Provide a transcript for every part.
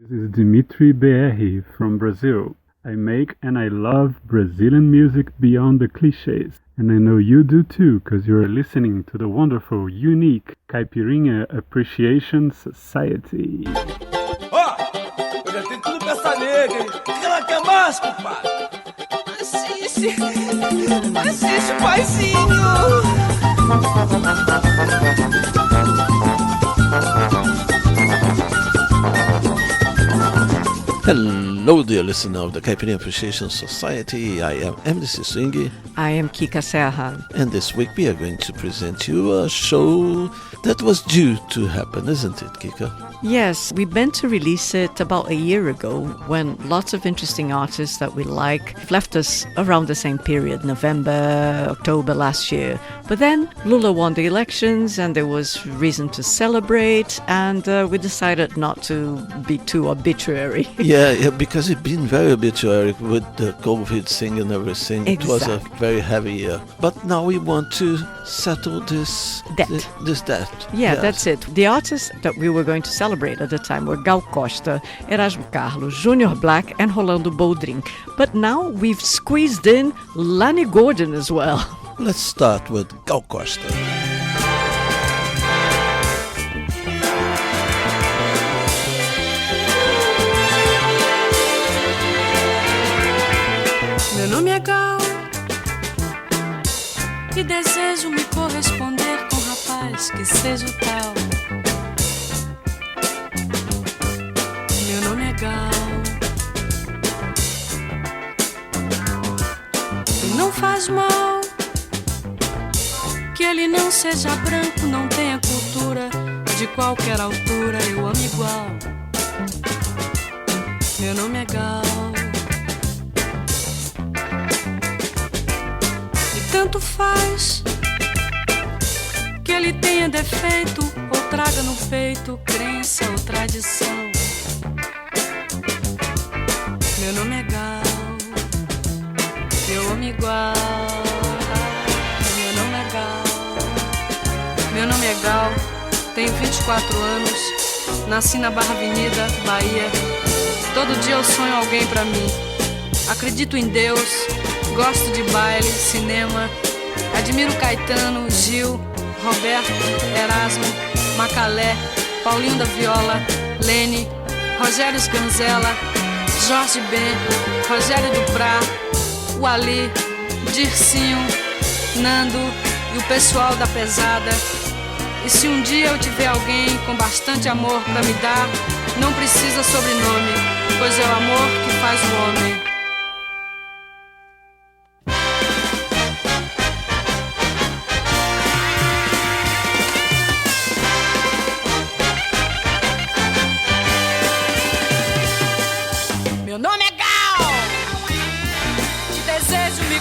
This is Dimitri BR from Brazil. I make and I love Brazilian music beyond the clichés. And I know you do too, because you're listening to the wonderful, unique Caipirinha Appreciation Society. Ó, eu já tenho tudo pra essa nega, hein? O que ela quer mais, compadre? Assiste, paizinho. Hello, dear listener of the Caipirinha Appreciation Society. I am MDC Swingy. I am Kika Serra. And this week we are going to present you a show that was due to happen, isn't it, Kika? Yes, we meant to release it about a year ago when lots of interesting artists that we like left us around the same period, November, October last year. But then Lula won the elections and there was reason to celebrate, and we decided not to be too arbitrary. Yeah, because it's been very arbitrary with the COVID thing and everything. Exactly. It was a very heavy year. But now we want to settle this debt. This debt. Yeah, yes. That's it. The artists that we were going to celebrate at the time were Gal Costa, Erasmo Carlos, Junior Black, and Rolando Boldrin. But now we've squeezed in Lani Gordon as well. Let's start with Gal Costa. Meu nome é Gal e desejo me corresponder com um rapaz que seja o tal. Meu nome é Gal e não faz mal que ele não seja branco, não tenha cultura, de qualquer altura eu amo igual. Meu nome é Gal. Tanto faz que ele tenha defeito ou traga no peito crença ou tradição. Meu nome é Gal, eu amo igual. Meu nome é Gal, meu nome é Gal, tenho 24 anos, nasci na Barra Avenida, Bahia. Todo dia eu sonho alguém pra mim. Acredito em Deus. Gosto de baile, cinema, admiro Caetano, Gil, Roberto, Erasmo, Macalé, Paulinho da Viola, Lene, Rogério Sganzella, Jorge Ben, Rogério Duprá, o Ali, Dircinho, Nando e o pessoal da pesada. E se um dia eu tiver alguém com bastante amor pra me dar, não precisa sobrenome, pois é o amor que faz o homem.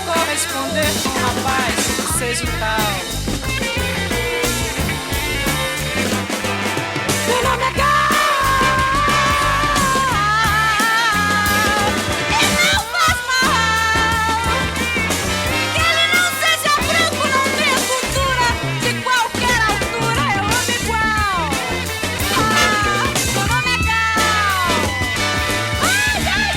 Corresponder com um rapaz que seja o tal. Meu nome é Gal e não faz mal que ele não seja branco, não tenha cultura, de qualquer altura eu amo igual. Meu nome é Gal. Ai, ai,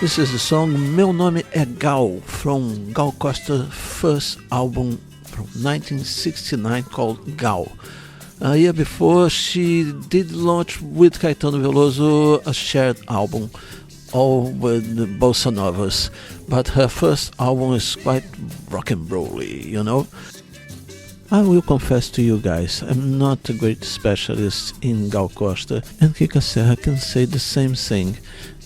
This is the song Meu Nome é Gal from Gal Costa's first album from 1969 called Gal. A year before, she did launch with Caetano Veloso a shared album, all with the bossa novas. but her first album is quite rock and roll-y, you know. I will confess to you guys, I'm not a great specialist in Gal Costa, and Kika Serra can say the same thing.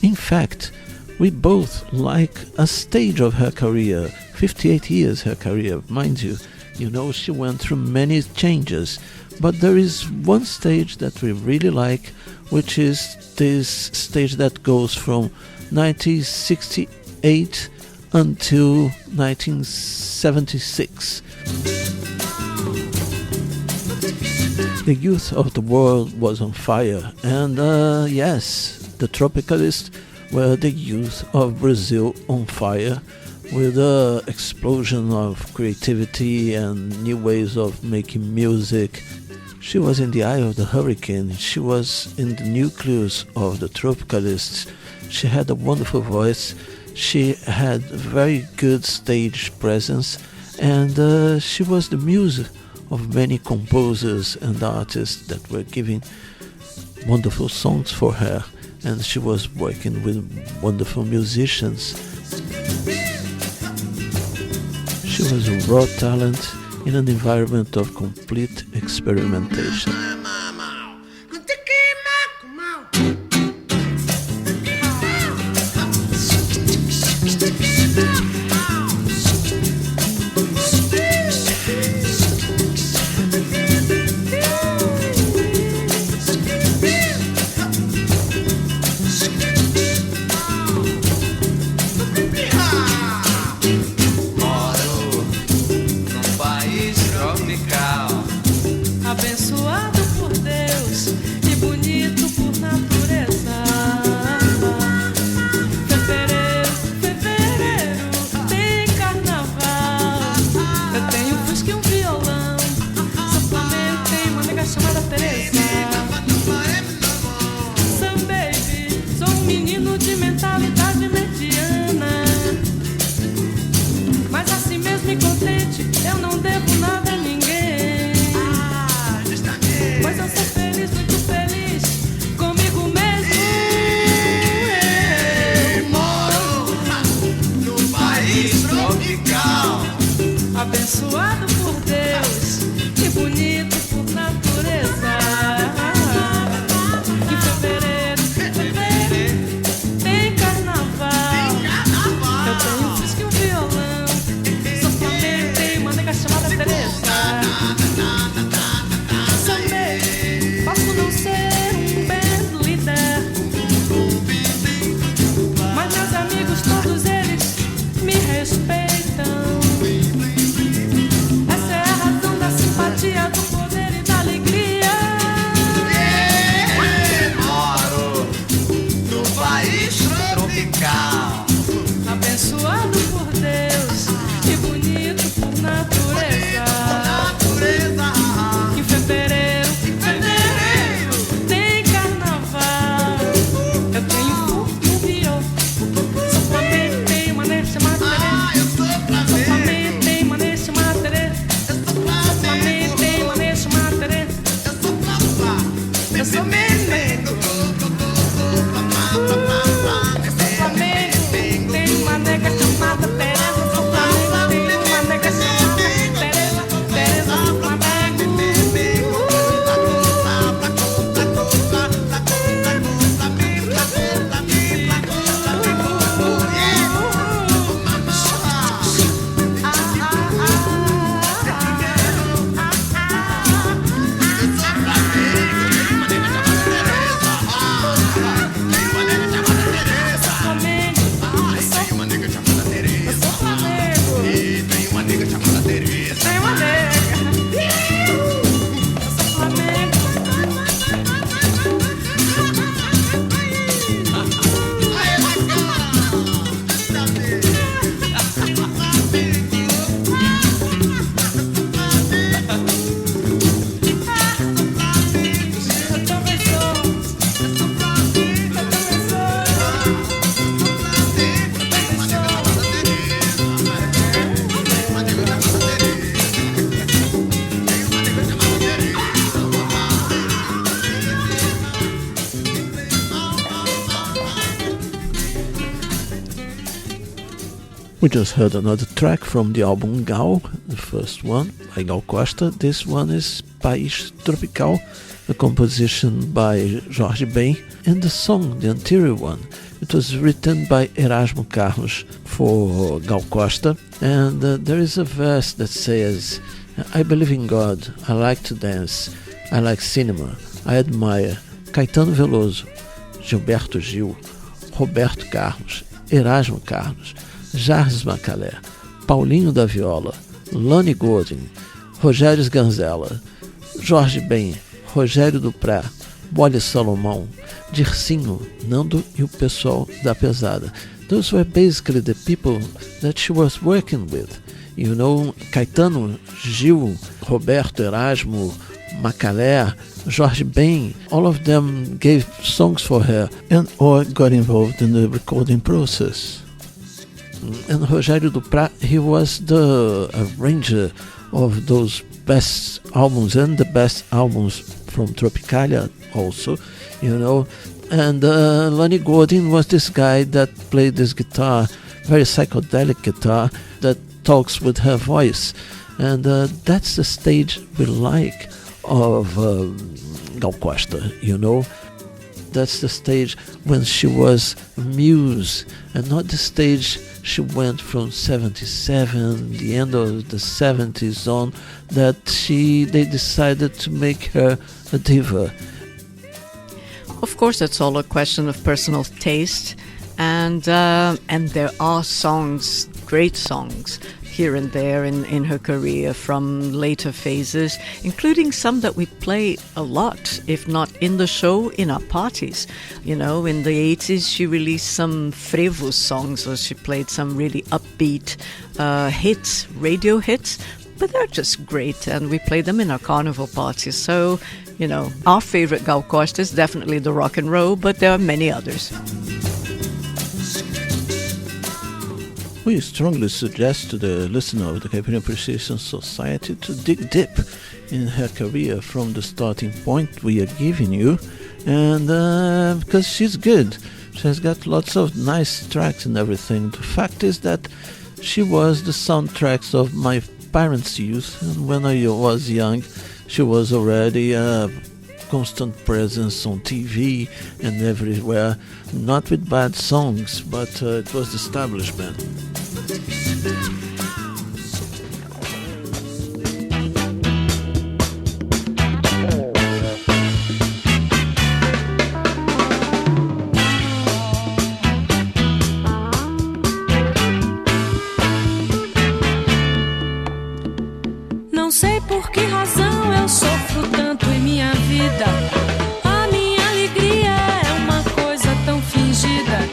In fact, we both like a stage of her career, 58 years her career, mind you. You know, she went through many changes, but there is one stage that we really like, which is this stage that goes from 1968 until 1976. The youth of the world was on fire, and yes, the Tropicalists were the youth of Brazil on fire, with the explosion of creativity and new ways of making music. She was in the eye of the hurricane, she was in the nucleus of the Tropicalists. She had a wonderful voice, she had very good stage presence, and she was the muse of many composers and artists that were giving wonderful songs for her, and she was working with wonderful musicians. She was a raw talent in an environment of complete experimentation. Abençoado por Deus e bonito por natureza. Fevereiro, fevereiro, tem carnaval. Eu tenho um fusca e um violão. Sou flamengo, tem uma nega chamada Teresa. Sam baby, sou um menino de mentalidade mediana. Mas assim mesmo e contente, eu não devo nada a ninguém. Pois eu sou feliz, muito feliz comigo mesmo. Eu moro no país tropical, abençoado por Deus e bonito por natureza. Em fevereiro, fevereiro, tem carnaval. Eu tenho um fusca e um violão. Sou flamengo, tem uma nega chamada Teresa. Posso não ser um band leader, mas meus amigos todos eles me respeitam. Essa é a razão da simpatia, do poder e da alegria. Moro no país tropical, Abençoado por Deus e bonito por natureza. Em fevereiro, tem carnaval. Eu tenho um violão. Sou flamengo, tenho uma nega chamada Teresa. We just heard another track from the album Gal, the first one by Gal Costa. This one is País Tropical, a composition by Jorge Ben, and the song, the anterior one, it was written by Erasmo Carlos for Gal Costa, and there is a verse that says, I believe in God, I like to dance, I like cinema, I admire Caetano Veloso, Gilberto Gil, Roberto Carlos, Erasmo Carlos, Jarvis Macalé, Paulinho da Viola, Lonnie Gordon, Rogério Sganzella, Jorge Ben, Rogério Duprá, Bolle Salomão, Dircinho, Nando e o pessoal da pesada. Those were basically the people that she was working with. You know, Caetano, Gil, Roberto, Erasmo, Macalé, Jorge Ben, all of them gave songs for her and or got involved in the recording process. And Rogério Duprá, he was the arranger of those best albums and the best albums from Tropicalia also, you know. And Lonnie Gordon was this guy that played this guitar, very psychedelic guitar that talks with her voice. And that's the stage we like of Gal Costa, you know. That's the stage when she was a muse, and not the stage she went from 77, the end of the 70s on, that they decided to make her a diva. Of course, it's all a question of personal taste, and there are songs, great songs, here and there in her career from later phases, including some that we play a lot, if not in the show, in our parties. You know, in the 80s she released some frevo songs, or she played some really upbeat hits, radio hits, but they're just great, and we play them in our carnival parties. So, you know, our favorite Gal Costa is definitely the rock and roll, but there are many others. We strongly suggest to the listener of the Caipirinha Appreciation Society to dig deep in her career from the starting point we are giving you, and because she's good. She has got lots of nice tracks and everything. The fact is that she was the soundtracks of my parents' youth, and when I was young, she was already a constant presence on TV and everywhere, not with bad songs, but it was the establishment. Não sei por que razão eu sofro tanto em minha vida. A minha alegria é uma coisa tão fingida.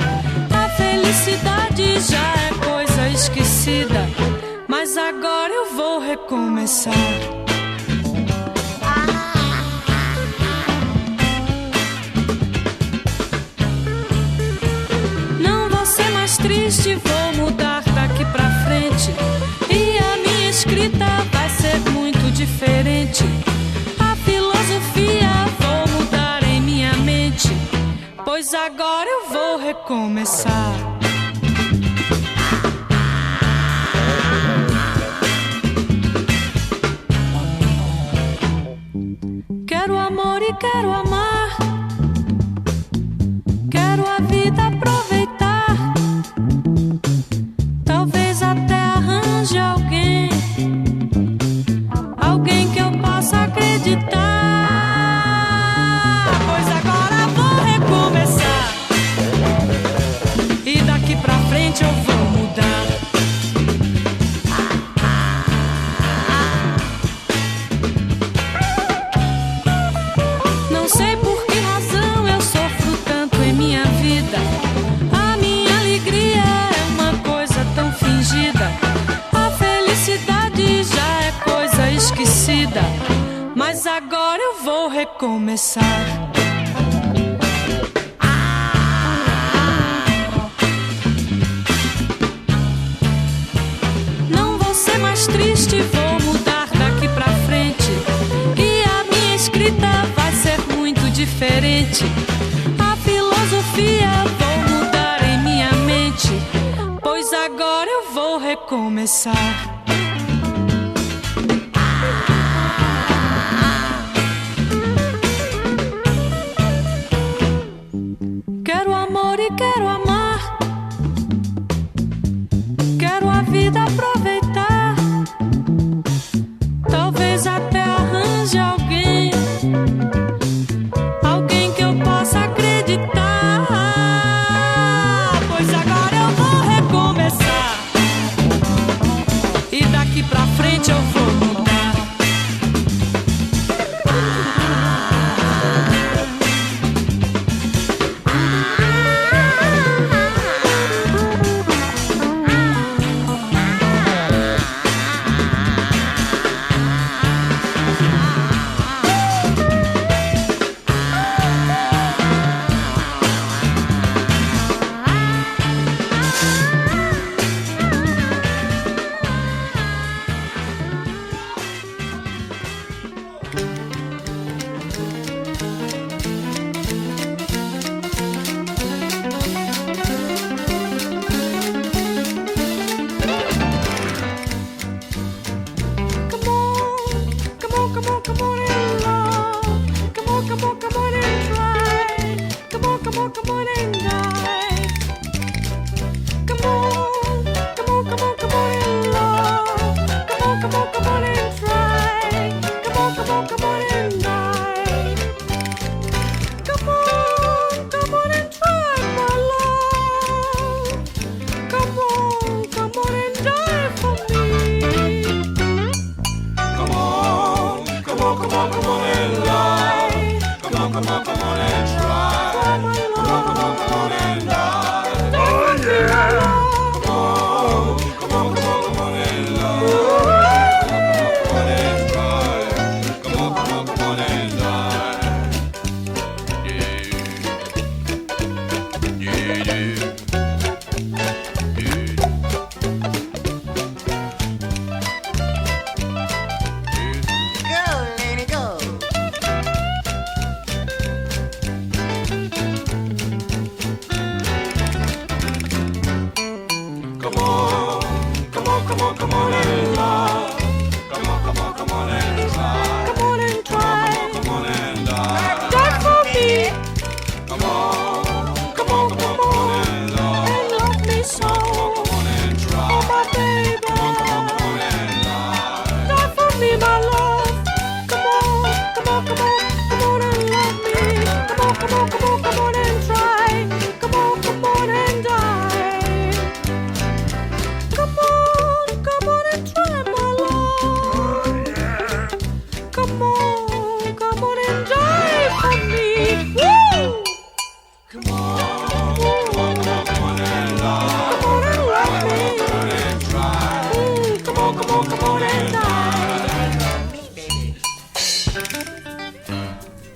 A felicidade já é coisa esquecida. Mas agora eu vou recomeçar. Não vou ser mais triste, vou mudar daqui pra frente. E a minha escrita vai ser muito diferente. A filosofia vou mudar em minha mente, pois agora eu vou recomeçar. Quero amor e quero amar. Quero a vida aproveitar. Talvez até arranje alguém, alguém que eu possa acreditar. Pois agora vou recomeçar. E daqui pra frente eu vou mudar. Não sei por que razão eu sofro tanto em minha vida. A minha alegria é uma coisa tão fingida. A felicidade já é coisa esquecida. Mas agora eu vou recomeçar. Não vou ser mais triste, vou mudar daqui pra frente. E a minha escrita vai ser muito diferente. A filosofia vou mudar em minha mente, pois agora eu vou recomeçar. Quero amor e quero amar. Quero a vida aproveitar. Talvez até arranje alguém. Alguém que eu possa acreditar. Pois agora eu vou recomeçar. E daqui pra frente eu vou mudar.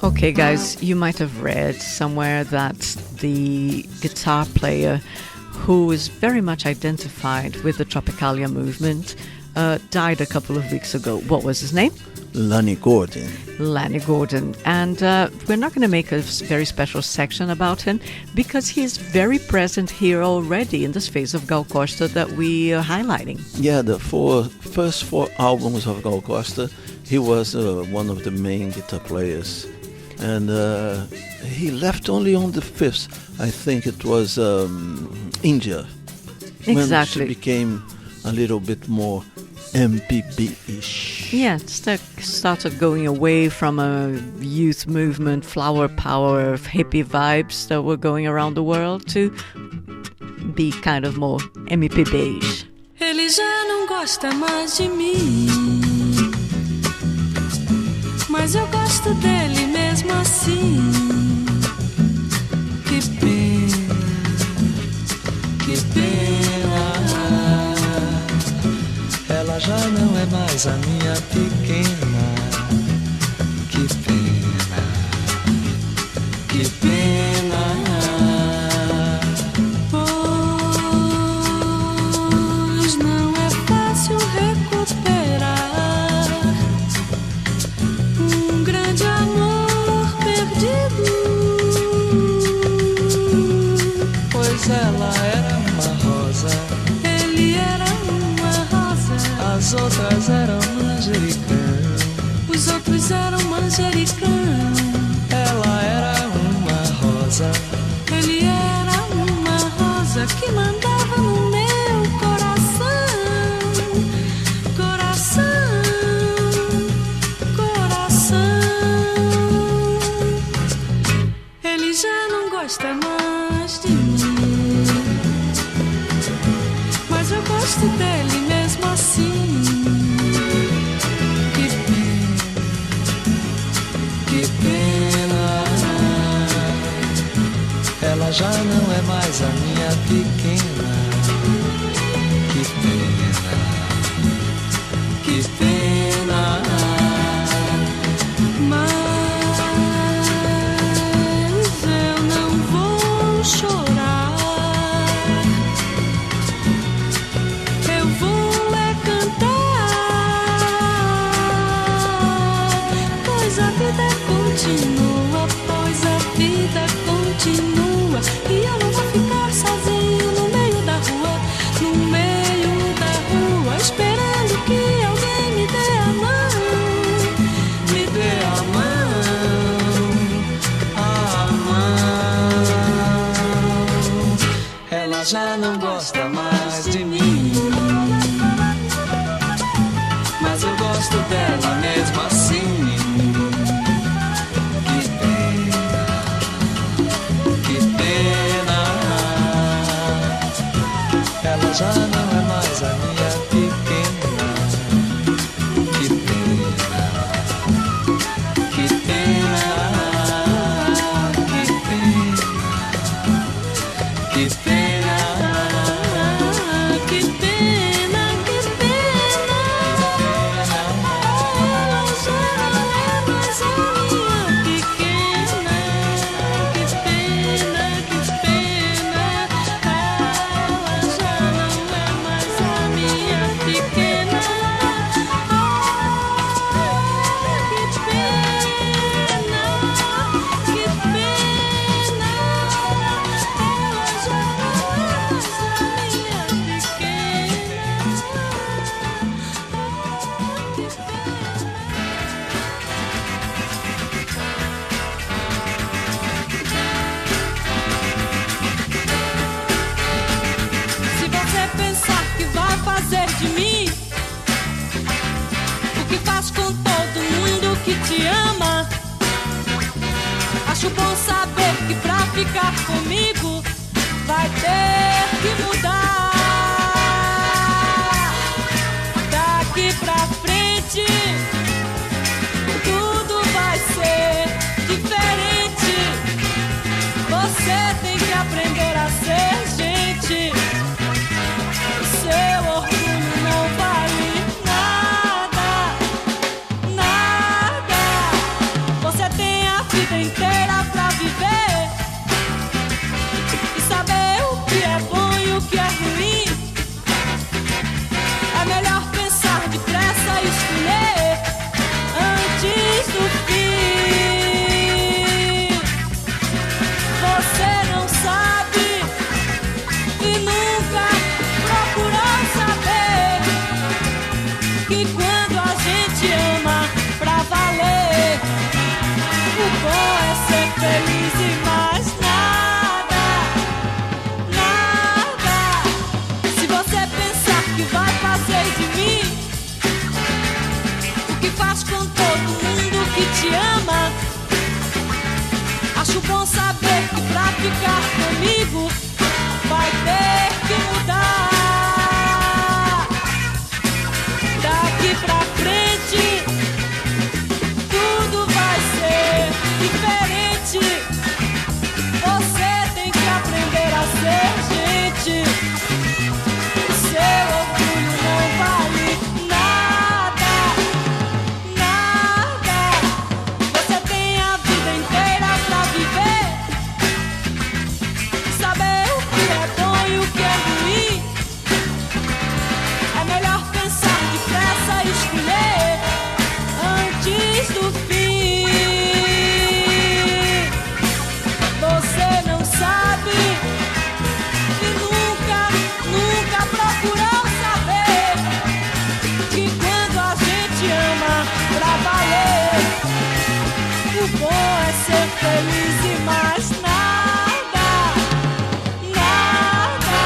Okay, guys, you might have read somewhere that the guitar player who is very much identified with the Tropicalia movement died a couple of weeks ago. What was his name? Lonnie Gordon. Lonnie Gordon. And we're not going to make a very special section about him because he's very present here already in this phase of Gal Costa that we are highlighting. Yeah, the first four albums of Gal Costa, he was one of the main guitar players. And he left only on the 5th. I think it was India. Exactly. When she became a little bit more MPB-ish. Yeah, started going away from a youth movement, flower power, hippie vibes that were going around the world to be kind of more MPB-ish. Ele já não gosta mais de mim, mas eu gosto dele mesmo assim. Que pena, que pena. Ela já não é mais a minha pequena. Que pena, que pena. Pois não é fácil recuperar um grande amor perdido. Pois ela era uma rosa, ele era goste dele mesmo assim. Que pena, ela já não é mais a minha pequena. Que pena, que pena. Mas eu não vou chorar. Eu vou é cantar, pois a vida continua, pois a vida continua. E eu não vou ficar sozinho no meio da rua, no meio da rua, esperando que alguém me dê a mão, me dê a mão. Ela já não gosta mais de mim, mas eu gosto dela mesmo assim. Ela já não é mais a minha pequena. Que pena, que pena, que pena, que pena, que pena, que pena. Ela já não é mais a minha pequena. Que pena, que pena. Fazer de mim o que faz com todo mundo que te ama. Acho bom saber que pra ficar comigo vai ter que mudar. Daqui pra frente tudo vai ser diferente. Você tem que aprender a ser gente. Seu orgulho não vale nada, nada. Você tem a vida inteira pra viver e saber o que é bom e o que é ruim. É melhor pensar depressa e escolher antes do fim. Você não sabe e nunca procurou saber que quando a gente ama pra valer, o bom é ser feliz e mais nada, nada. Se você pensar que vai fazer de mim o que faz com todo mundo que te ama, acho bom saber que pra ficar comigo vai ter que mudar. Daqui pra frente tudo vai ser diferente. Você tem que aprender a ser gente. Seu orgulho não vale nada, nada. Você tem a vida inteira pra viver e saber o que é bom e o que é ruim. É melhor pensar depressa e escolher antes do fim. Você não sabe e nunca, nunca procurou saber que quando a gente ama pra valer, o bom é ser feliz e mais nada, nada,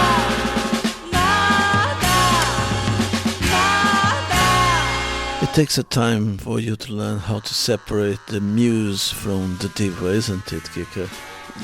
nada, nada. It takes a time for you to learn how to separate the muse from the diva, isn't it, Kika?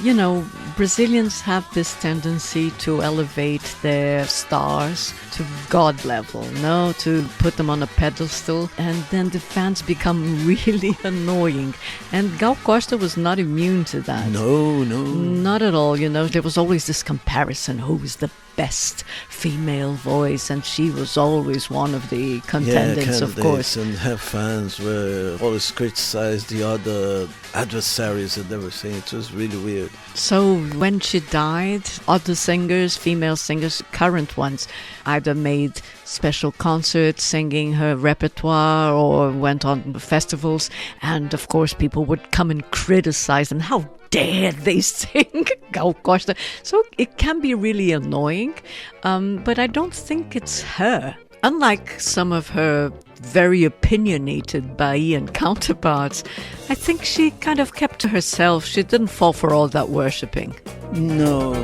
you know, Brazilians have this tendency to elevate their stars to God level, no, to put them on a pedestal, and then the fans become really annoying. And Gal Costa was not immune to that. No. Not at all, you know. There was always this comparison, who is the best female voice, and she was always one of the contenders, of course. And her fans were always criticized the other adversaries and everything. It was really weird. So when she died, other singers, female singers, current ones, either made special concerts singing her repertoire or went on festivals, and of course people would come and criticize them. How dare they sing Gal Costa? So it can be really annoying, but I don't think it's her. Unlike some of her very opinionated Bahian counterparts, I think she kind of kept to herself. She didn't fall for all that worshipping. No.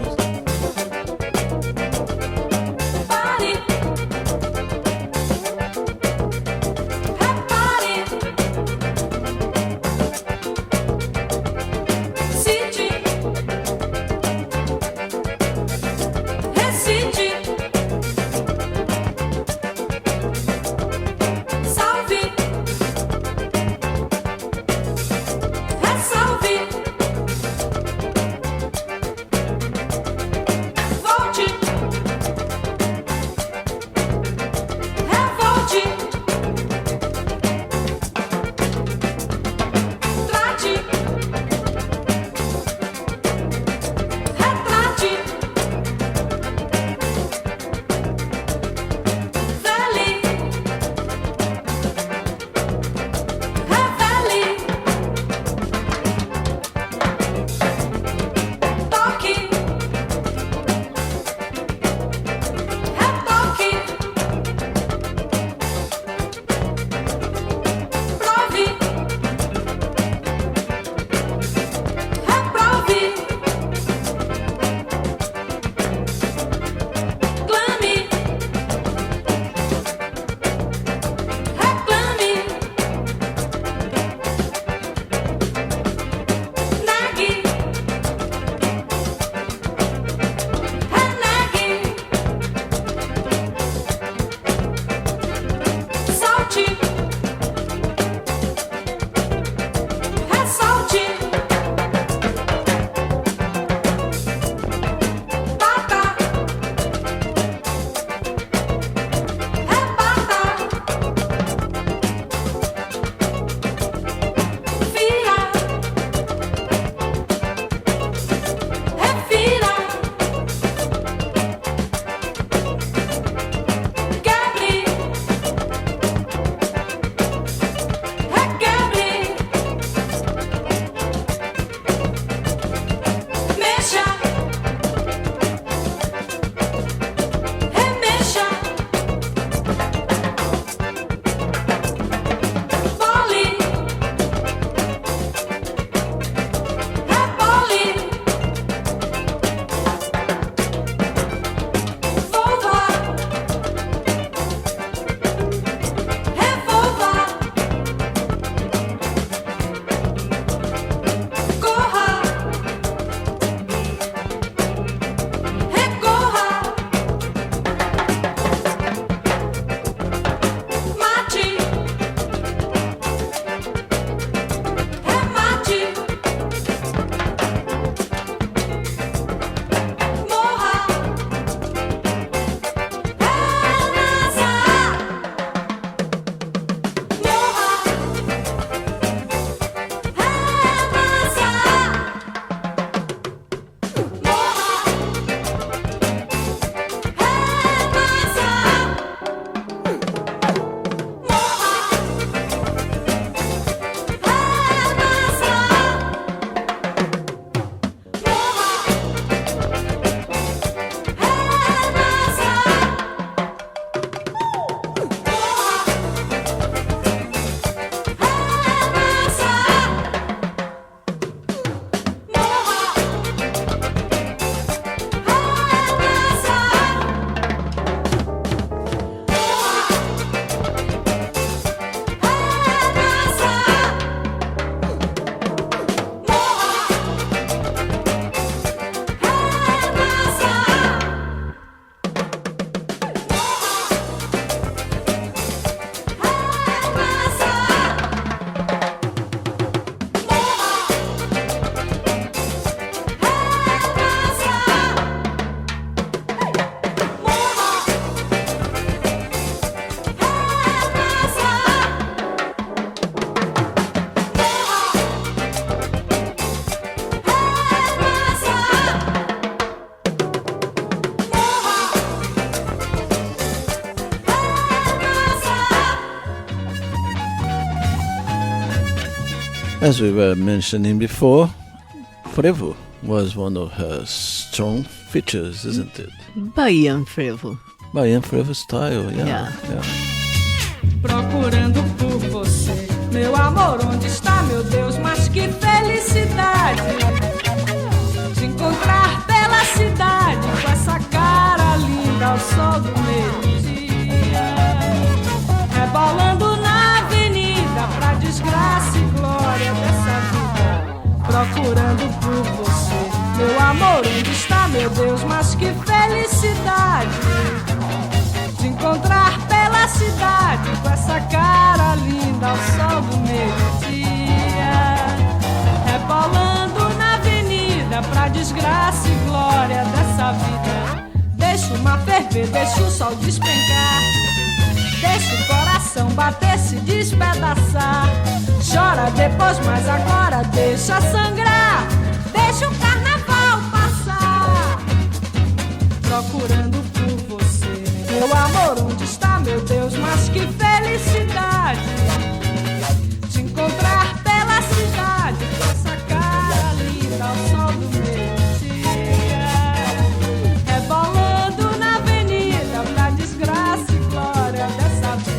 As we were mentioning before, frevo was one of her strong features, isn't it? Bahian frevo. Bahian frevo style, Yeah. Procurando por você, meu amor, onde está, meu Deus? Mas que felicidade de encontrar pela cidade com essa cara linda ao sol do meio-dia, rebolando na avenida pra desgraça e glória dessa vida. Procurando por você, meu amor, onde está, meu Deus? Mas que felicidade de encontrar pela cidade com essa cara linda ao sol do meio-dia, rebolando na avenida pra desgraça e glória dessa vida. Deixa o mar ferver, deixa o sol despencar, deixa o coração bater, se despedaçar. Chora depois, mas agora deixa sangrar, deixa o carnaval passar. Procurando por você, meu amor, onde está, meu Deus? Mas que felicidade de encontrar pela cidade com essa cara linda ao sol do meio-dia, rebolando na avenida pra desgraça e glória dessa vida.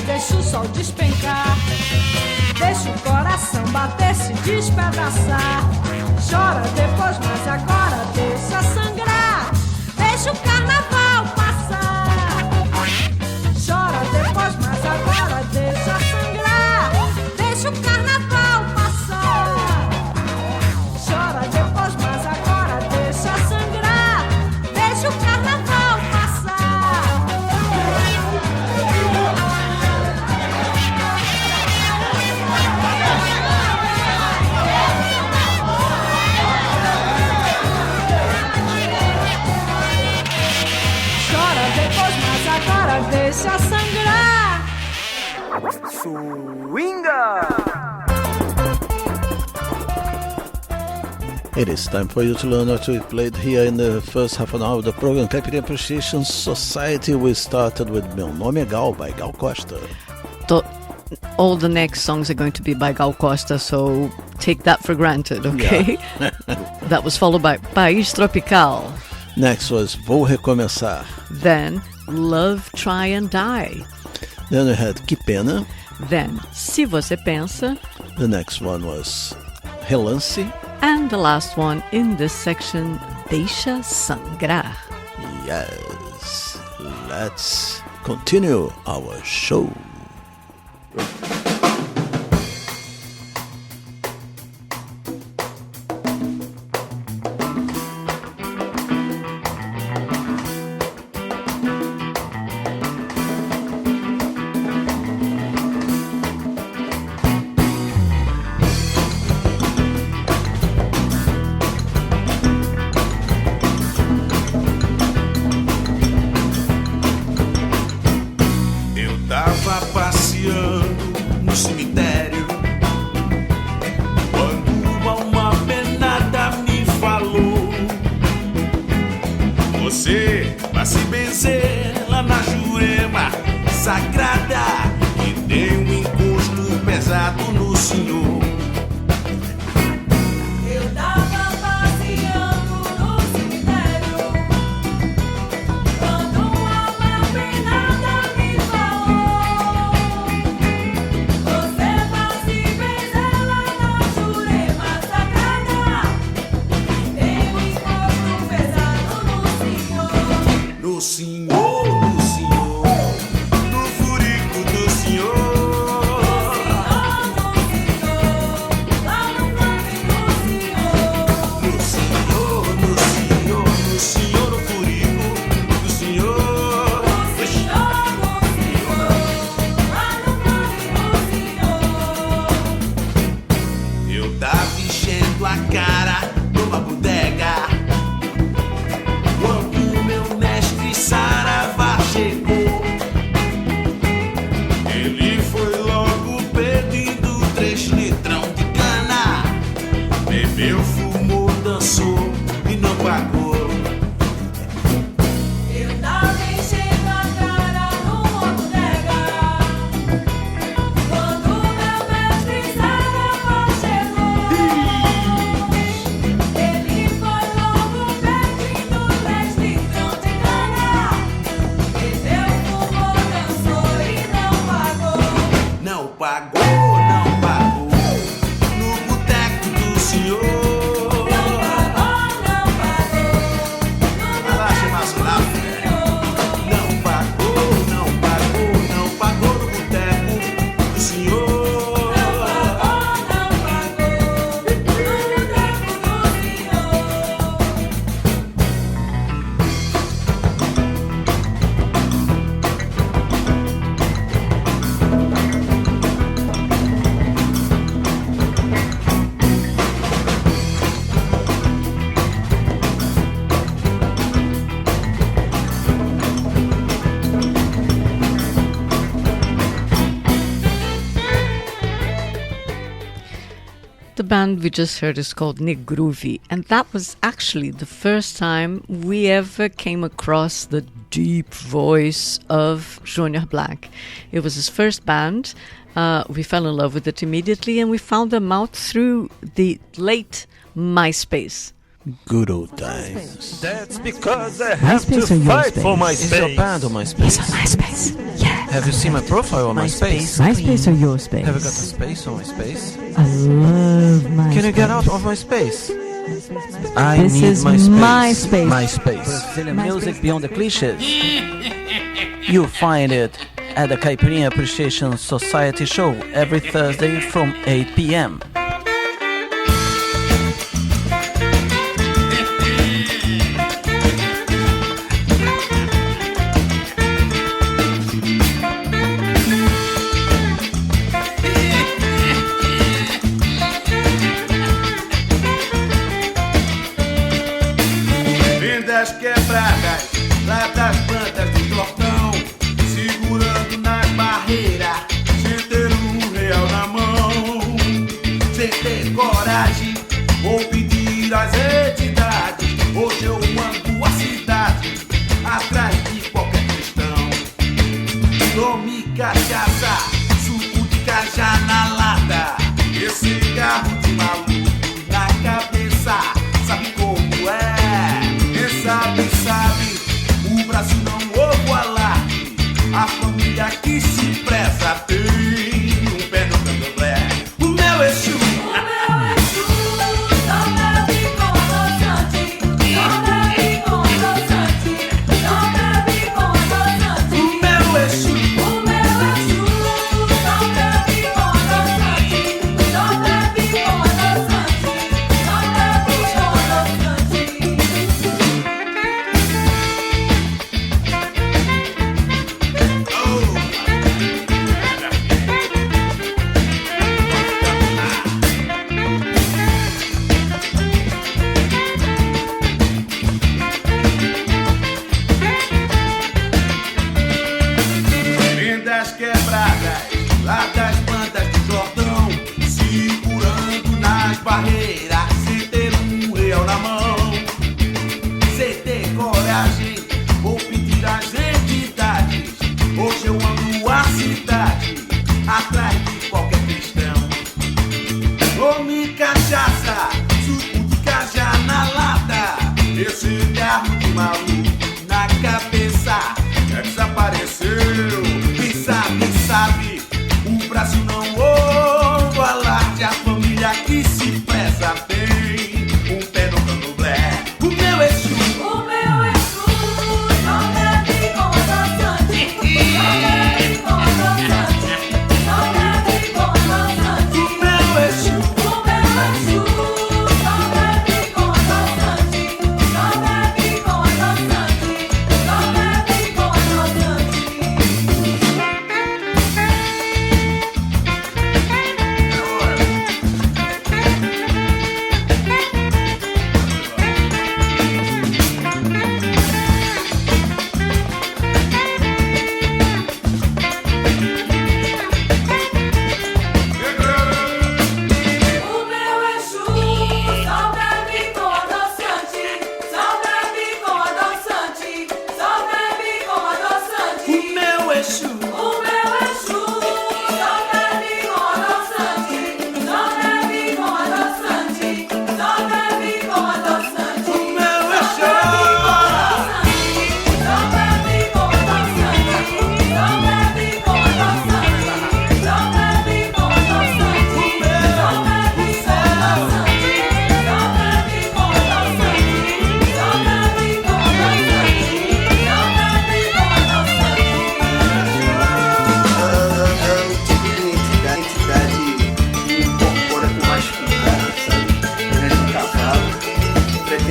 Deixa o sol despencar, deixa o coração bater, se despedaçar. Chora depois, mas agora deixa sangrar, deixa o carnaval passar. Chora depois, mas agora deixa sangrar, deixa o carnaval passar. Chora depois, mas agora deixa sangrar, deixa o carnaval passar. Deixa sangrar. Swinga! It is time for you to learn what we played here in the first half an hour of the program. Capital Appreciation Society. We started with Meu Nome é Gal by Gal Costa. All the next songs are going to be by Gal Costa, so take that for granted, okay? Yeah. That was followed by País Tropical. Next was Vou Recomeçar. Then Love, Try and Die. Then we had Que Pena. Then Se Você Pensa. The next one was Relance. And the last one in this section, Deixa Sangrar. Yes, let's continue our show. dançou e não pagou. Eu tava enchendo a cara numa bodega quando meu mestre Saravá chegou. Ele foi logo pedindo 10 litrão de cana. Bebeu, fumou, dançou e não pagou. Não pagou, não pagou. No boteco do senhor. The band we just heard is called Nick Groovy, and that was actually the first time we ever came across the deep voice of Junior Black. It was his first band. We fell in love with it immediately, and we found them out through the late MySpace. Good old times. That's because I have to MySpace or fight YourSpace? for my Is your space. band on MySpace? It's on MySpace. Yeah. Have you seen my profile on MySpace? MySpace or YourSpace? Have you got a space on MySpace? I love MySpace. Can you get out of my space? I This need is my space. MySpace. MySpace. Brazilian music beyond the cliches. You find it at the Caipirinha Appreciation Society show every Thursday from 8 p.m. Vendas quebradas, lá das plantas do tortão, segurando nas barreiras, sem ter R$1 na mão, sem ter coragem, ou pedir às entidades. Hoje eu ando a cidade, atrás de qualquer questão. Tome cachaça, suco de cajá na lata, e cigarro de maluco na cabeça. Sabe como é? Quem sabe, sabe, o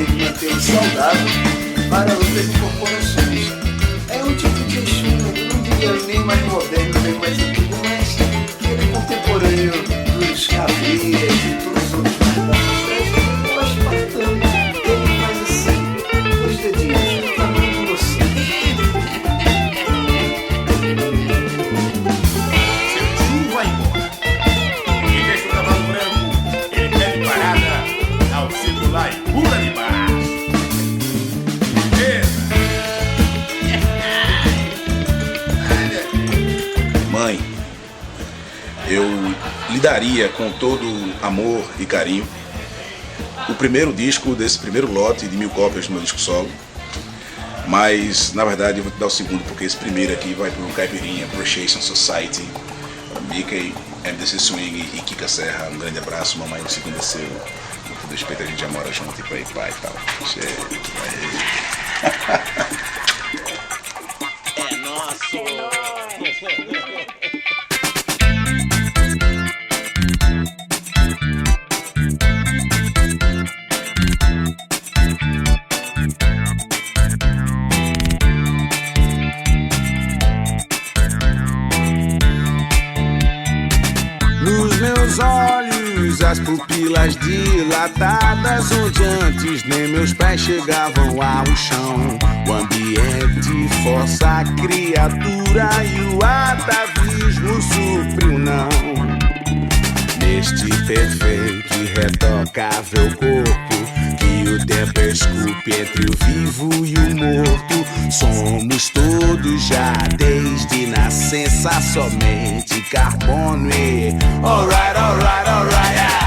tem que mantê-lo saudável para outras incorporações. É um tipo de Exu, eu não diria nem mais moderno, nem mais antigo, mas que ele é contemporâneo dos Caveiras e todos os outros candidatos. Eu acho bacana. Ele faz assim, dois dedinhos, no tamanho de você. Seu tio vai embora. E deixa o cavalo branco, ele pede parada ao circular e pula de baixo. Mãe, eu lhe daria com todo amor e carinho o primeiro disco desse primeiro lote de 1000 cópias do meu disco solo, mas na verdade eu vou te dar o segundo, porque esse primeiro aqui vai pro Caipirinha Appreciation Society, para Mickey, MDC Swing e Kika Serra. Um grande abraço, mamãe, o segundo é seu. Com todo respeito, a gente já mora junto e pai e tal. É nosso! Nos meus olhos, as pupilas dilatadas, onde antes nem meus pés chegavam ao chão. O ambiente força a criatura e o atavismo supre o não. Neste perfeito e retocável corpo que o tempo esculpe entre o vivo e o morto, somos todos já desde nascença somente carbono e alright, alright, alright, yeah.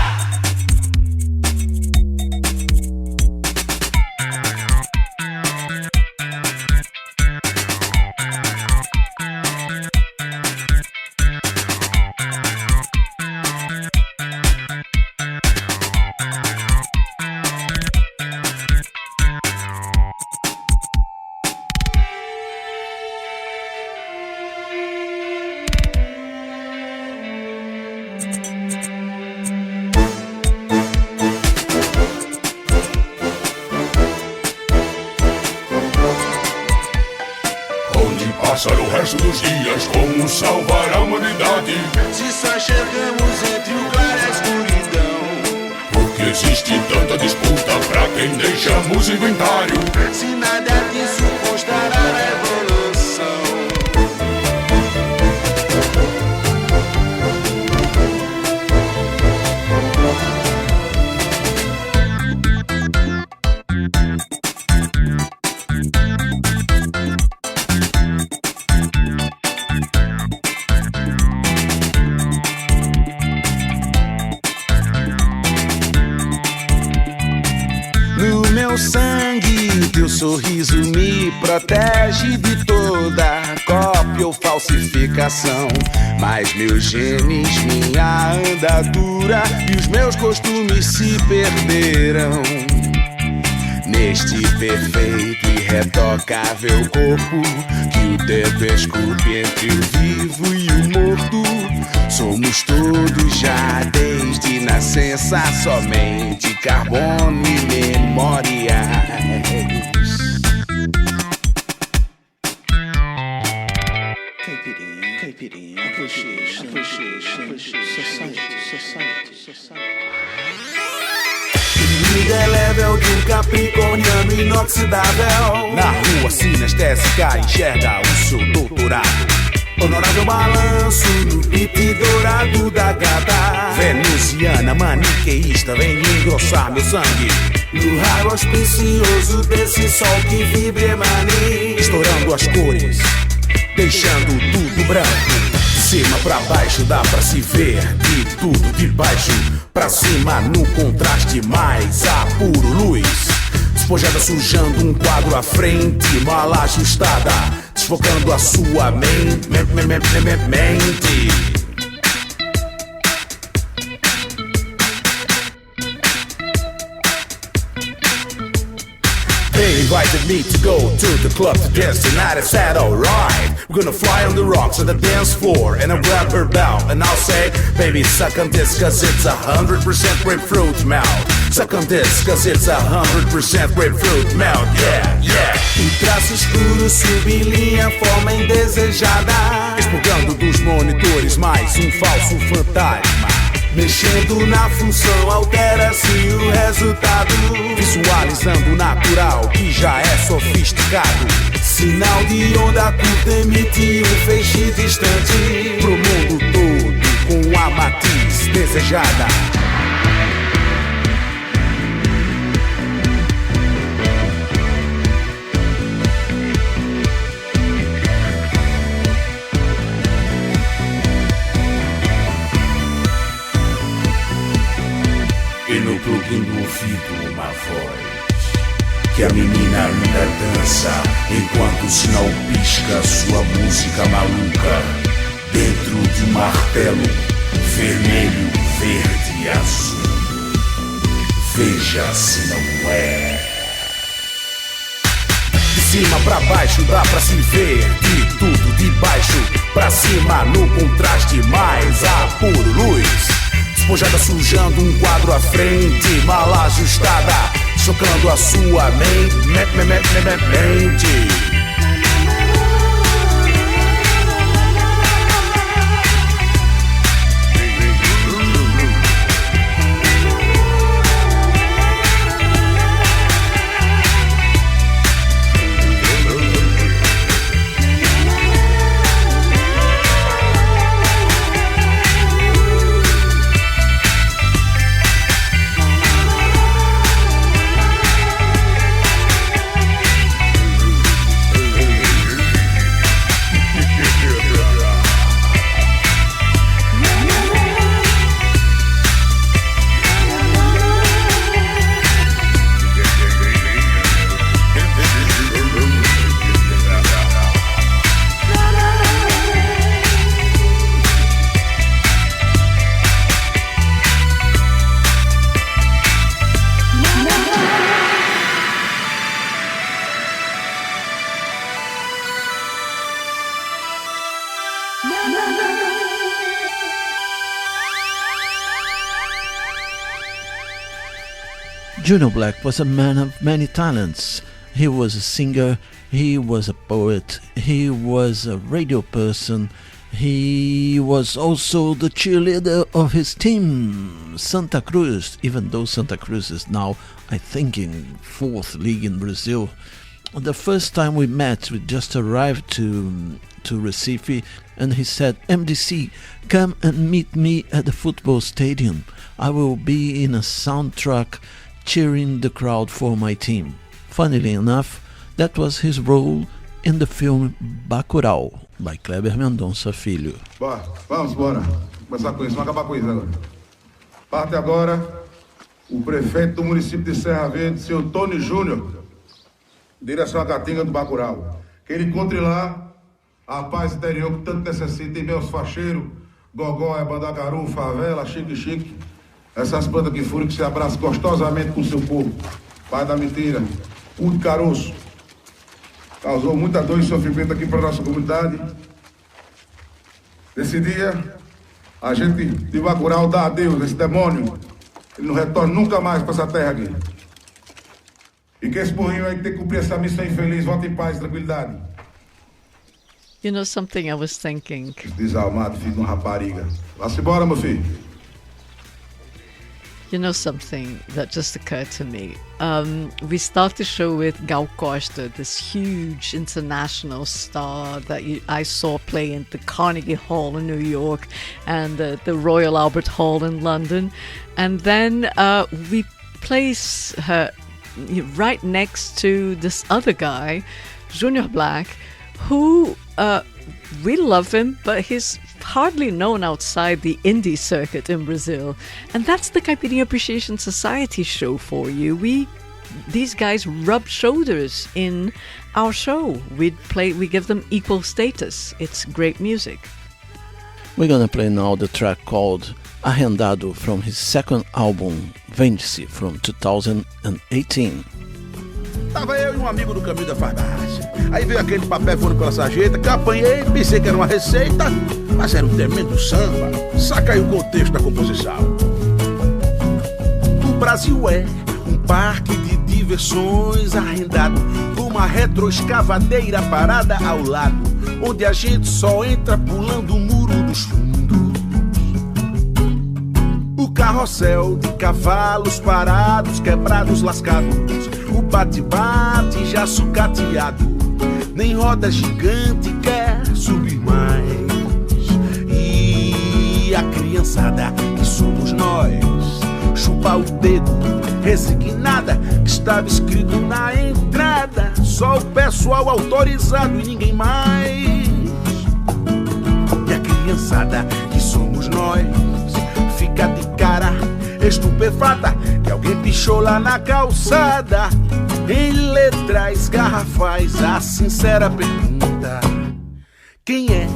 Passar o resto dos dias, como salvar a humanidade? Se só chegamos entre o claro e a escuridão, Porque existe tanta disputa pra quem deixamos inventário. se nada disso constará na evolução. Meu sangue, teu sorriso me protege de toda cópia ou falsificação. Mas meus genes, minha andadura e os meus costumes se perderão neste perfeito e retocável corpo que o tempo esculpe entre o vivo e o morto. Somos todos já desde nascença somente carbono e memórias. Caipirinha, caipirinha, appreciation, society. Vida é level de um capricorniano inoxidável. Na rua sinestésica enxerga o seu doutorado. Honorável balanço no pique dourado da gata. Venusiana maniqueísta vem engrossar meu sangue. No raio auspicioso desse sol que vibra e emane, estourando as cores, deixando tudo branco. De cima pra baixo dá pra se ver de tudo, de baixo pra cima no contraste mais apuro luz. Despojada sujando um quadro à frente, mal ajustada, desfocando a sua mente. They invited me to go to the club to dance tonight. I said, alright, we're gonna fly on the rocks on the dance floor. And I'll grab her belt and I'll say, baby, suck on this cause it's 100% grapefruit mouth. Second disc, cause it's 100% grapefruit milk, yeah, yeah. O traço escuro sublinha a forma indesejada, Expurgando dos monitores mais um falso fantasma. mexendo na função, altera-se o resultado. Visualizando o natural que já é sofisticado. Sinal de onda curta emite um feixe distante Pro mundo todo com a matiz desejada. E no plugin do ouvido uma voz que a menina linda dança enquanto o sinal pisca sua música maluca dentro de um martelo vermelho, verde e azul. Veja se não é. De cima pra baixo dá pra se ver de tudo, de baixo pra cima no contraste mais apuro luz. Esponjada sujando um quadro à frente, mal ajustada, chocando a sua mente. Junior Black was a man of many talents. He was a singer, he was a poet, he was a radio person, he was also the cheerleader of his team, Santa Cruz, even though Santa Cruz is now, I think, in 4th league in Brazil. The first time we met, we just arrived to Recife, and he said, MDC, come and meet me at the football stadium. I will be in a soundtrack cheering the crowd for my team. Funnily enough, that was his role in the film Bacurau, by Kleber Mendonça Filho. Bora, vamos embora. Começar com isso, vamos acabar com isso agora. Parte agora o prefeito do município de Serra Verde, seu Tony Júnior, direção à Caatinga do Bacurau. Que ele encontre lá a paz interior que tanto necessita em meus facheiros, Gogó, Bandacaru, Favela, Chique, essas bandas que foram que se abraçam gostosamente com o seu povo. Pai da mentira, de caroço. Causou muita dor e sofrimento aqui para a nossa comunidade. Nesse dia, a gente de Bacurau dá adeus a esse demônio. Ele não retorna nunca mais para essa terra aqui. E que esse burrinho aí que tem que cumprir essa missão infeliz, volte em paz e tranquilidade. You know something I was thinking? Desalmado, filho de uma rapariga. Vá-se embora, meu filho. You know something that just occurred to me? We start the show with Gal Costa, this huge international star that I saw play in the Carnegie Hall in New York and the Royal Albert Hall in London. And then we place her right next to this other guy, Junior Black, who we love him, but he's hardly known outside the indie circuit in Brazil. And that's the Caipirinha Appreciation Society show for you. These guys rub shoulders in our show. We give them equal status. It's great music. We're gonna play now the track called Arrendado from his second album, Vende-se, from 2018. Tava eu e um amigo no caminho da farmácia. Aí veio aquele papel voando pela sarjeta que eu apanhei, pensei que era uma receita, mas era um tremendo samba. Saca aí o contexto da composição. Brasil é um parque de diversões arrendado com uma retroescavadeira parada ao lado, onde a gente só entra pulando o muro dos fundos. O carrossel de cavalos parados, quebrados, lascados, o bate-bate já sucateado, nem roda gigante quer subir mais. E a criançada que somos nós, chupa o dedo, resignada, que estava escrito na entrada, só o pessoal autorizado e ninguém mais. E a criançada que somos nós fica de cara estupefata que alguém pichou lá na calçada, em letras garrafais, a sincera pergunta: quem é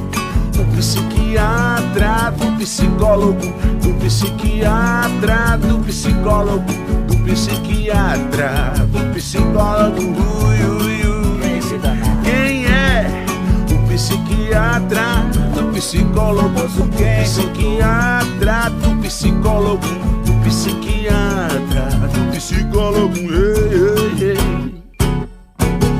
o psiquiatra do psicólogo, do psiquiatra do psicólogo, do psiquiatra do psicólogo? Quem é o psiquiatra do psicólogo, do psiquiatra do psicólogo, do psiquiatra do psicólogo?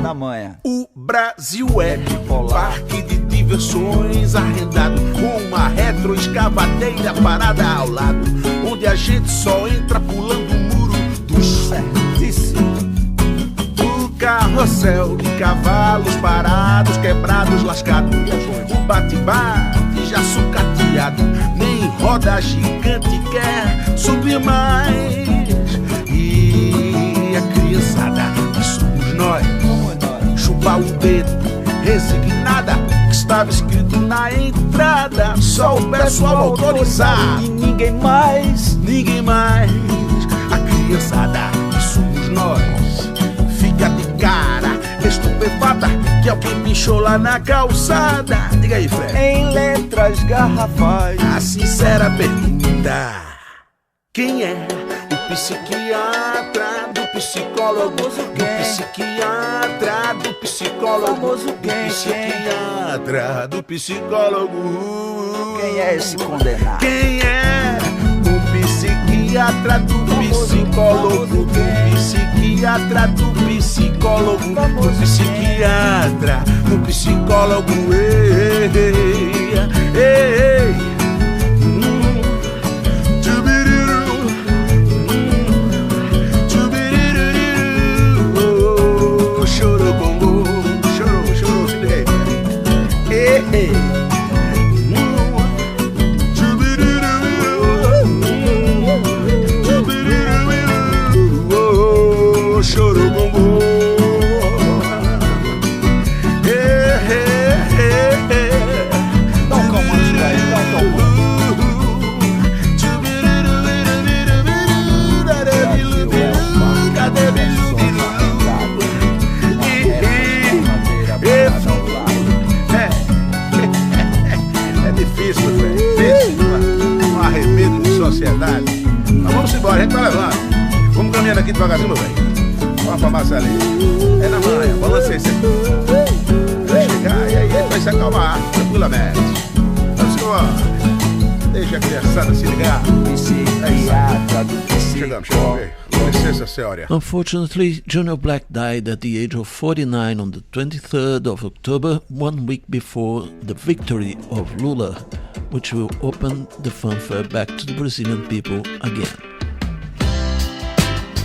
Na manhã. O Brasil é um parque de diversões arrendado com uma retroescavadeira parada ao lado, onde a gente só entra pulando o muro do certíssimo. O carrossel de cavalos parados, quebrados, lascados, o bate-bate já sucateado, nem roda gigante quer subir mais. E a criançada que somos nós, chupa o dedo, resignada, que estava escrito na entrada, só o pessoal autorizado e ninguém mais, ninguém mais. A criançada que somos nós fica de cara estupefata que alguém pichou lá na calçada. Diga aí, Fred. Em letras garrafais, a sincera pergunta: quem é o psiquiatra do psicólogo, do psiquiatra do psicólogo, do psiquiatra do psicólogo? Quem é esse condenado? Quem é o psiquiatra do psicólogo, do psiquiatra do psicólogo, do psiquiatra do psicólogo? Ei, ei, ei. Mas vamos embora, a gente vai levando. Vamos caminhando aqui devagarzinho, meu velho. Vamos pra massa ali. É na manhã, balancei isso aqui. Vai chegar e aí ele vai se acalmar tranquilamente. Vamos embora. Deixa a criançada se ligar. Chegamos, velho. Com licença, senhora. Unfortunately, Junior Black died at the age of 49 on the 23rd of October, 1 week before the victory of Lula, which will open the fanfare back to the Brazilian people again.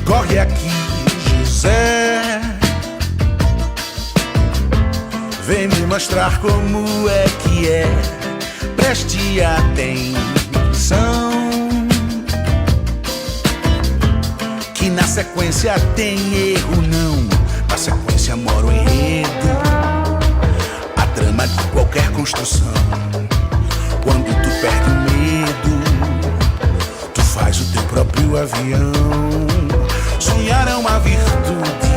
Corre aqui, José, vem me mostrar como é que é. Preste atenção, que na sequência tem erro não. Na sequência mora o enredo, a trama de qualquer construção. Quando tu perde o medo, tu faz o teu próprio avião. Sonhar é uma virtude,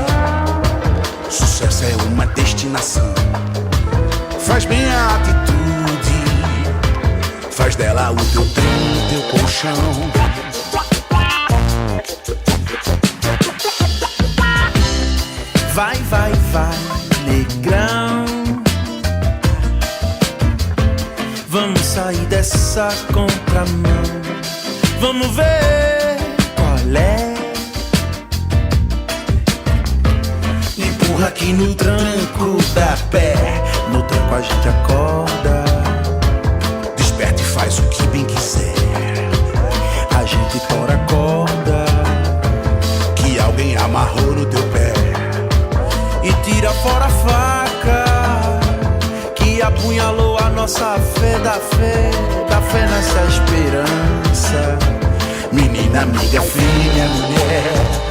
sucesso é uma destinação. Faz bem a atitude, faz dela o teu trem, o teu colchão. Vai, vai, vai, negrão, vamos sair dessa contramão. Vamos ver qual é aqui no tranco da pé. No tranco a gente acorda, desperta e faz o que bem quiser. A gente tora a corda que alguém amarrou no teu pé. E tira fora a faca que apunhalou a nossa fé. Da fé nasce a esperança. Menina, amiga, filha, mulher.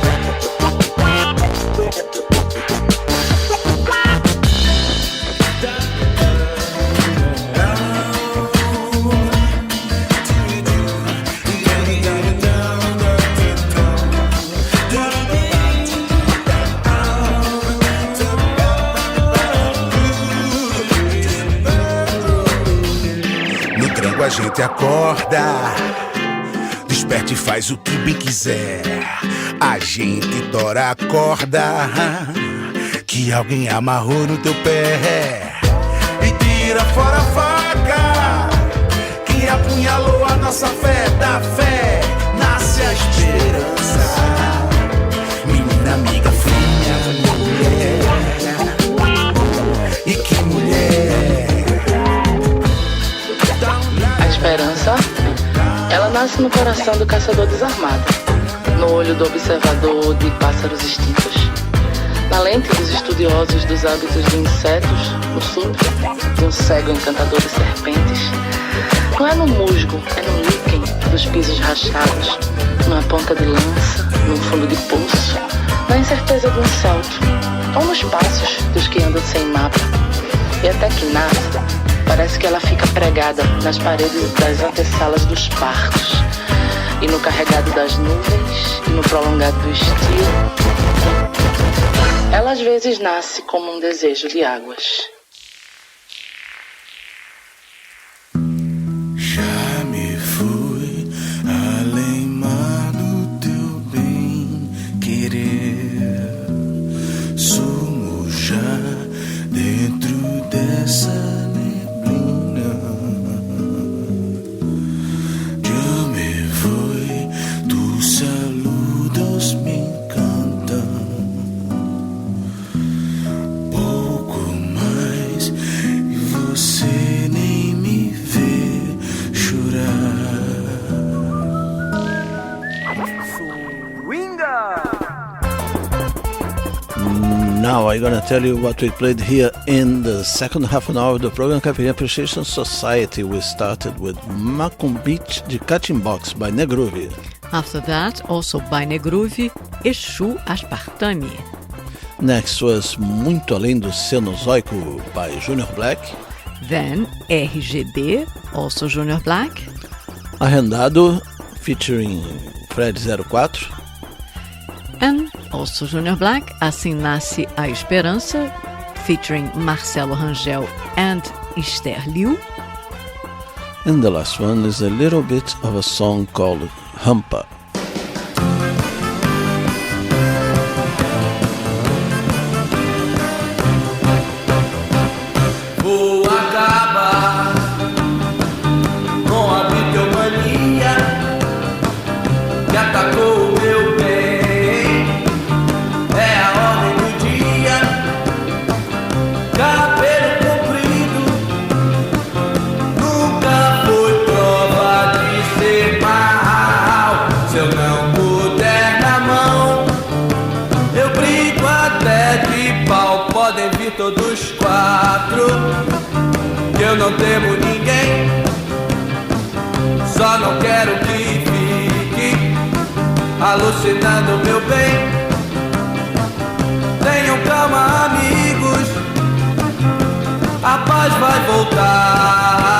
A gente acorda, desperta e faz o que bem quiser. A gente tora a corda que alguém amarrou no teu pé. E tira fora a faca que apunhalou a nossa fé. Da fé nasce a esperança. Menina, amiga, filha, mulher. E que mulher. A esperança, ela nasce no coração do caçador desarmado, no olho do observador de pássaros extintos, na lente dos estudiosos dos hábitos de insetos, no sopro de um cego encantador de serpentes. Não é no musgo, é no líquen dos pisos rachados, numa ponta de lança, num fundo de poço, na incerteza de um salto, ou nos passos dos que andam sem mapa. E até que nasce, parece que ela fica pregada nas paredes das antessalas dos partos, e no carregado das nuvens, e no prolongado do estio. Ela às vezes nasce como um desejo de águas. Já me fui além mar do teu bem querer. Sumo já dentro dessa Now I'm gonna tell you what we played here in the second half an hour of the program Caipirinha Appreciation Society. We started with Macumbite de Catimbox by Negruvi. After that, also by Negruvi, Exu Aspartame. Next was Muito Além do Cenozoico by Junior Black. Then RGB, also Junior Black. Arrendado featuring Fred 04. And also Junior Black, Assim Nasce a Esperança, featuring Marcelo Rangel and Esther Liu. And the last one is a little bit of a song called Hampa. Vou acabar com a bitomania que atacou o meu bem. É a ordem do dia, cabelo comprido nunca foi prova de ser mal. Se eu não puder na mão, eu brinco até de pau. Podem vir todos quatro, que eu não temo ninguém. Só não quero que fique alucinando meu bem. Tenham calma, amigos, a paz vai voltar.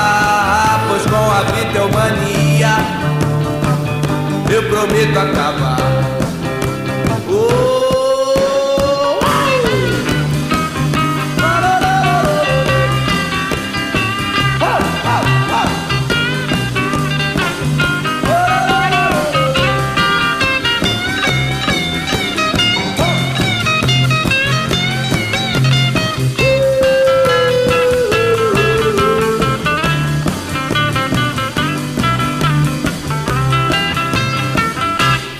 Pois com a bitomania eu prometo acabar.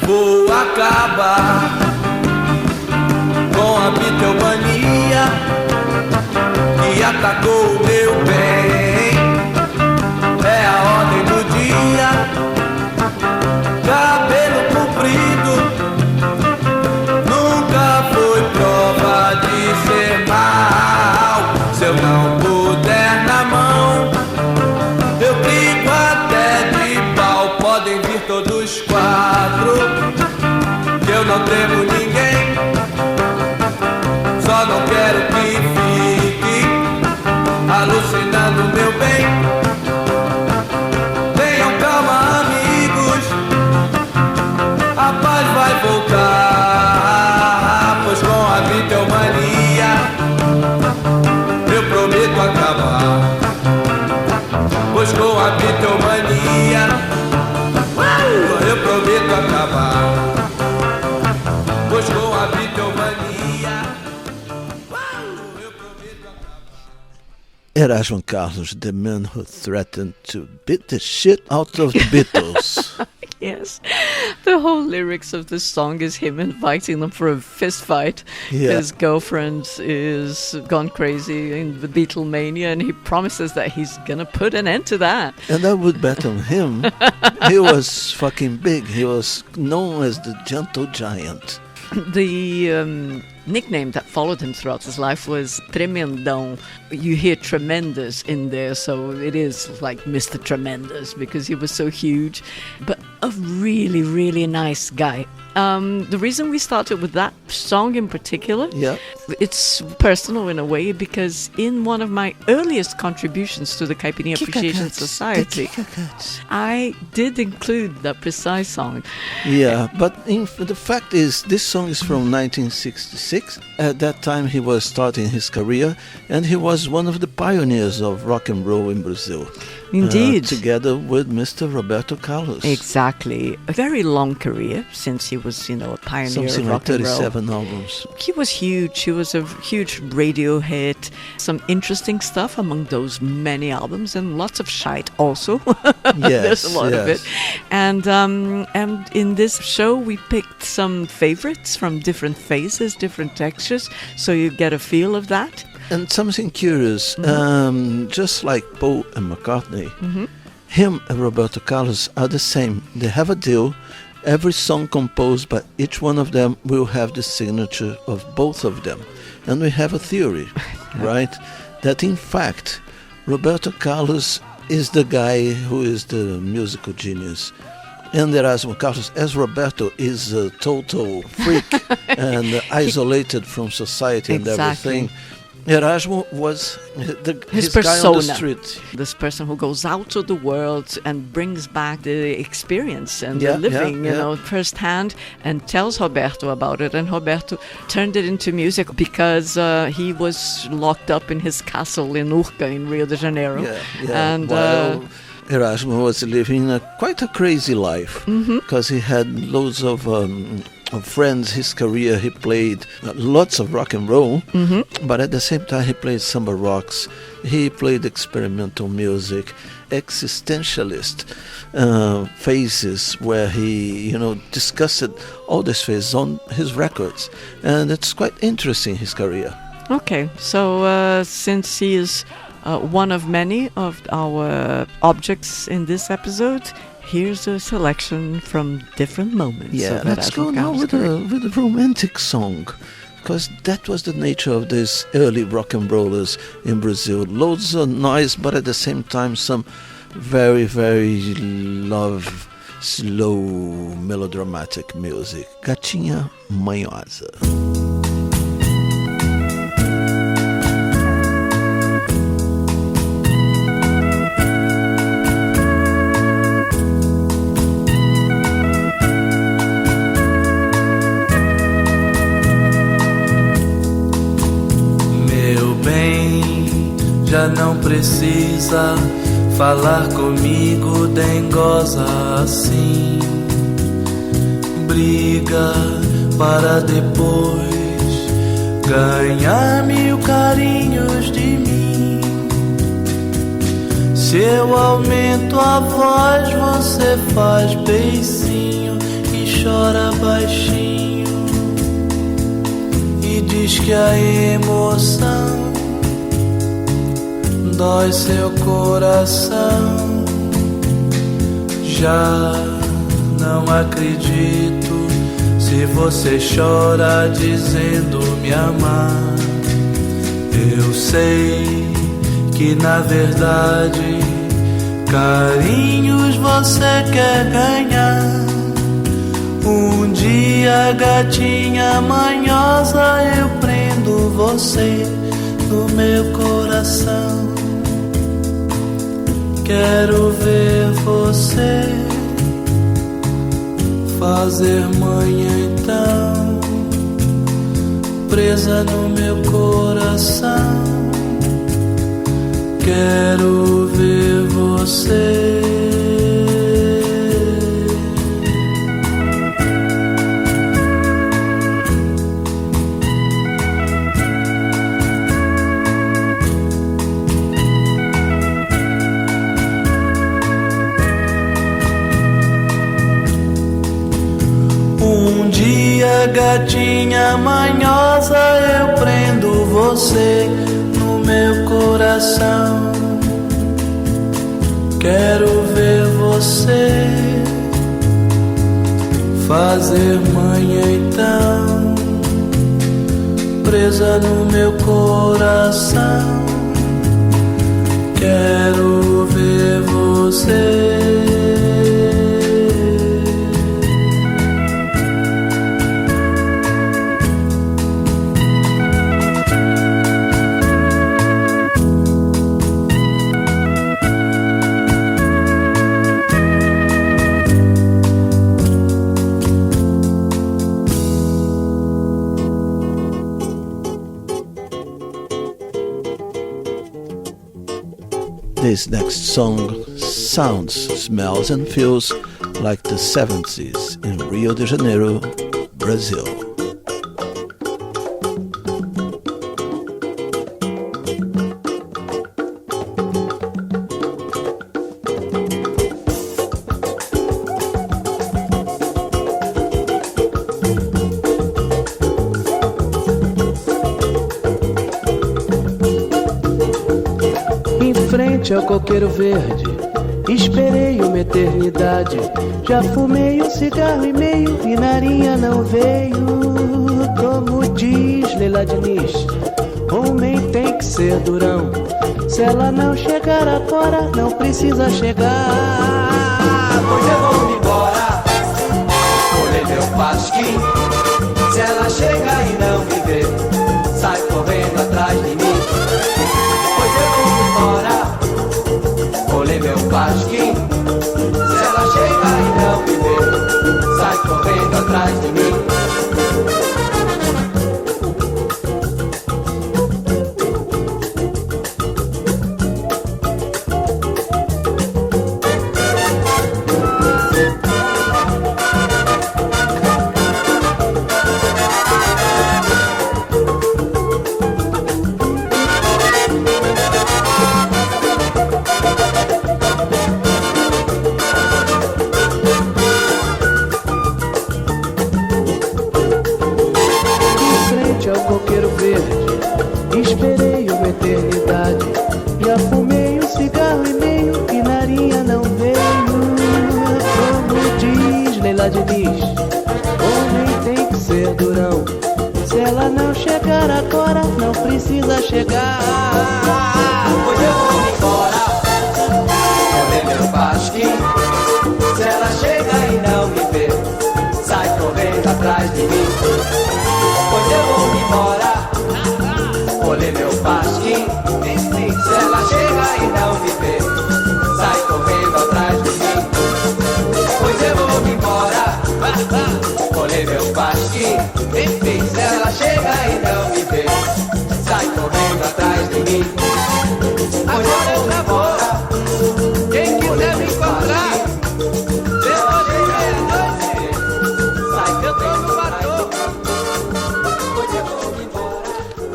Vou acabar com a Beatlomania que atacou o meu bem. É a ordem do dia, cabelo comprido nunca foi prova de ser mal. Se eu não puder na mão, eu brinco até de pau. Podem vir todos quatro, que eu não temo ninguém. Só não quero que fique alucinando meu bem. Tenham calma, amigos, a paz vai voltar. Pois com a Beatlemania eu prometo acabar. Pois com a Beatlemania eu prometo acabar. Pois com a Beatlemania Erasmo Carlos, the man who threatened to beat the shit out of the Beatles. Yes. The whole lyrics of this song is him inviting them for a fist fight. Yeah. His girlfriend is gone crazy in the Beatlemania, and he promises that he's gonna put an end to that. And I would bet on him. He was fucking big. He was known as the Gentle Giant. The nickname that followed him throughout his life was Tremendão. You hear tremendous in there, so it is like Mr. Tremendous because he was so huge, but a really, really nice guy. The reason we started with that song in particular, it's personal in a way, because in one of my earliest contributions to the Caipirinha Appreciation Society, I did include that precise song. Yeah, but the fact is, this song is from 1966. At that time, he was starting his career, and he was one of the pioneers of rock and roll in Brazil. Indeed. Together with Mr. Roberto Carlos. Exactly. A very long career, since he was, a pioneer Something of rock like and roll. 37 albums. He was huge. He was a huge radio hit. Some interesting stuff among those many albums, and lots of shite also. Yes, There's a lot of it. And in this show, we picked some favorites from different phases, different textures, so you get a feel of that. And something curious, just like Paul and McCartney, him and Roberto Carlos are the same. They have a deal. Every song composed by each one of them will have the signature of both of them. And we have a theory, right? That in fact, Roberto Carlos is the guy who is the musical genius. And Erasmo Carlos, as Roberto, is a total freak and isolated from society and everything. Erasmo was his persona, guy on the street. This person who goes out to the world and brings back the experience and the living, firsthand, and tells Roberto about it. And Roberto turned it into music because he was locked up in his castle in Urca in Rio de Janeiro. And while Erasmo was living quite a crazy life, because he had loads of friends. His career, he played lots of rock and roll, but at the same time he played samba rocks, he played experimental music, existentialist phases, where he discussed all these phases on his records, and it's quite interesting, his career. Okay, so since he is one of many of our objects in this episode, here's a selection from different moments. Yeah, let's go now with a romantic song, because that was the nature of these early rock and rollers in Brazil. Loads of noise, but at the same time some very, very slow, melodramatic music. Gatinha Manhosa. Já não precisa falar comigo dengosa assim. Briga para depois ganhar mil carinhos de mim. Se eu aumento a voz, você faz beicinho e chora baixinho e diz Diz que a emoção dói seu coração. Já não acredito se você chora dizendo me amar. Eu sei que na verdade carinhos você quer ganhar. Um dia, gatinha manhosa, eu prendo você no meu coração. Quero ver você fazer manhã então, presa no meu coração. Quero ver você. Um dia, gatinha manhosa, eu prendo você no meu coração. Quero ver você fazer manhã então, presa no meu coração. Quero ver você. This next song sounds, smells and feels like the 70s in Rio de Janeiro, Brazil. Ao coqueiro verde, esperei uma eternidade. Já fumei um cigarro e meio e narinha não veio. Como diz Leila Diniz, homem tem que ser durão. Se ela não chegar agora, não precisa chegar. Pois eu vou embora, colher meu pasquim. Se ela chega e não me vê, sai correndo atrás de mim. Pois eu vou embora, colher meu pasquim. Se ela chega e não me vê, sai correndo atrás de mim.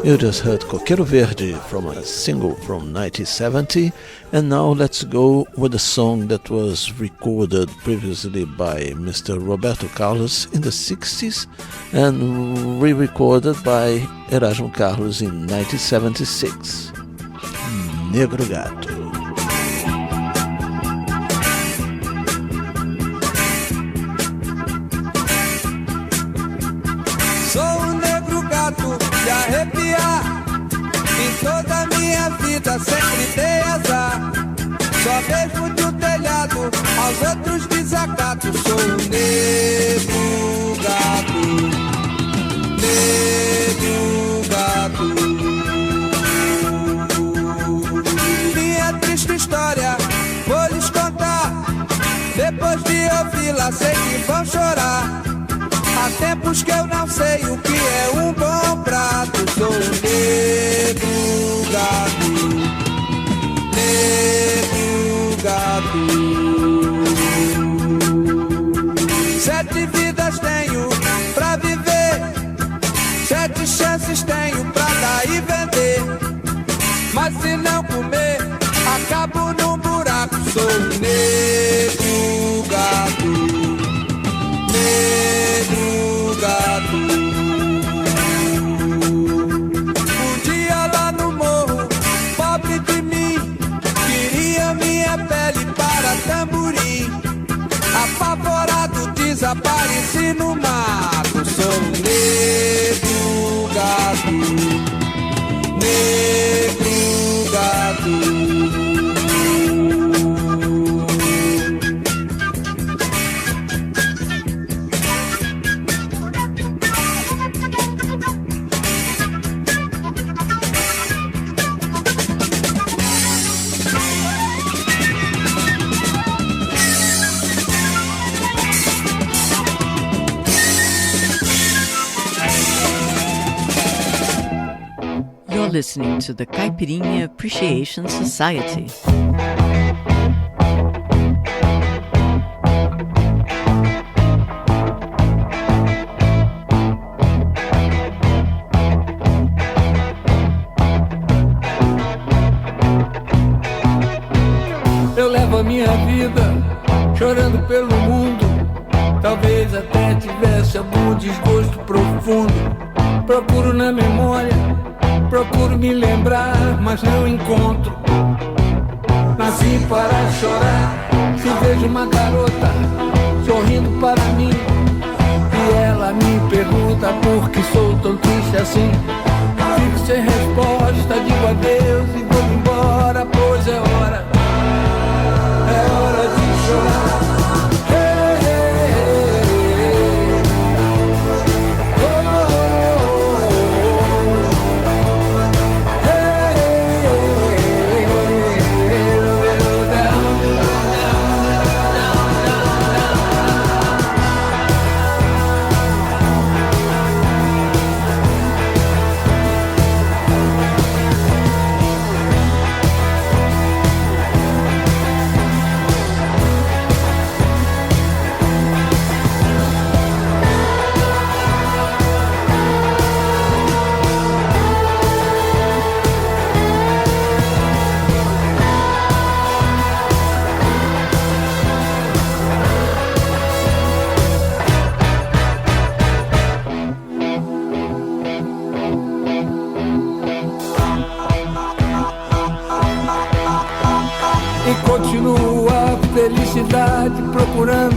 You just heard Coqueiro Verde from a single from 1970, and now let's go with a song that was recorded previously by Mr. Roberto Carlos in the 60s and re-recorded by Erasmo Carlos in 1976. Negro Gato. De arrepiar, em toda minha vida sempre dei azar. Só mesmo do telhado aos outros desacatos. Sou um negro gato, negro gato. Minha triste história vou lhes contar. Depois de ouvi-la sei que vão chorar. Há tempos que eu não sei o que é um bom prato. Sou um negro gato, negro gato. 7 vidas tenho pra viver, 7 chances tenho pra dar e vender. Mas se não comer, acabo num buraco. Sou um negro gato, negro gato. Um dia lá no morro, pobre de mim, queria minha pele para tamborim. Apavorado, desapareci no mato. Sou um negro gato, negro gato. Listening to the Caipirinha Appreciation Society. Eu levo a minha vida chorando pelo mundo. Talvez até tivesse algum desgosto profundo. Procuro na memória, procuro me lembrar, mas não encontro. Nasci para chorar. Se vejo uma garota sorrindo para mim e ela me pergunta por que sou tão triste assim, fico sem resposta, digo adeus e vou embora, pois é hora de chorar. Procurando,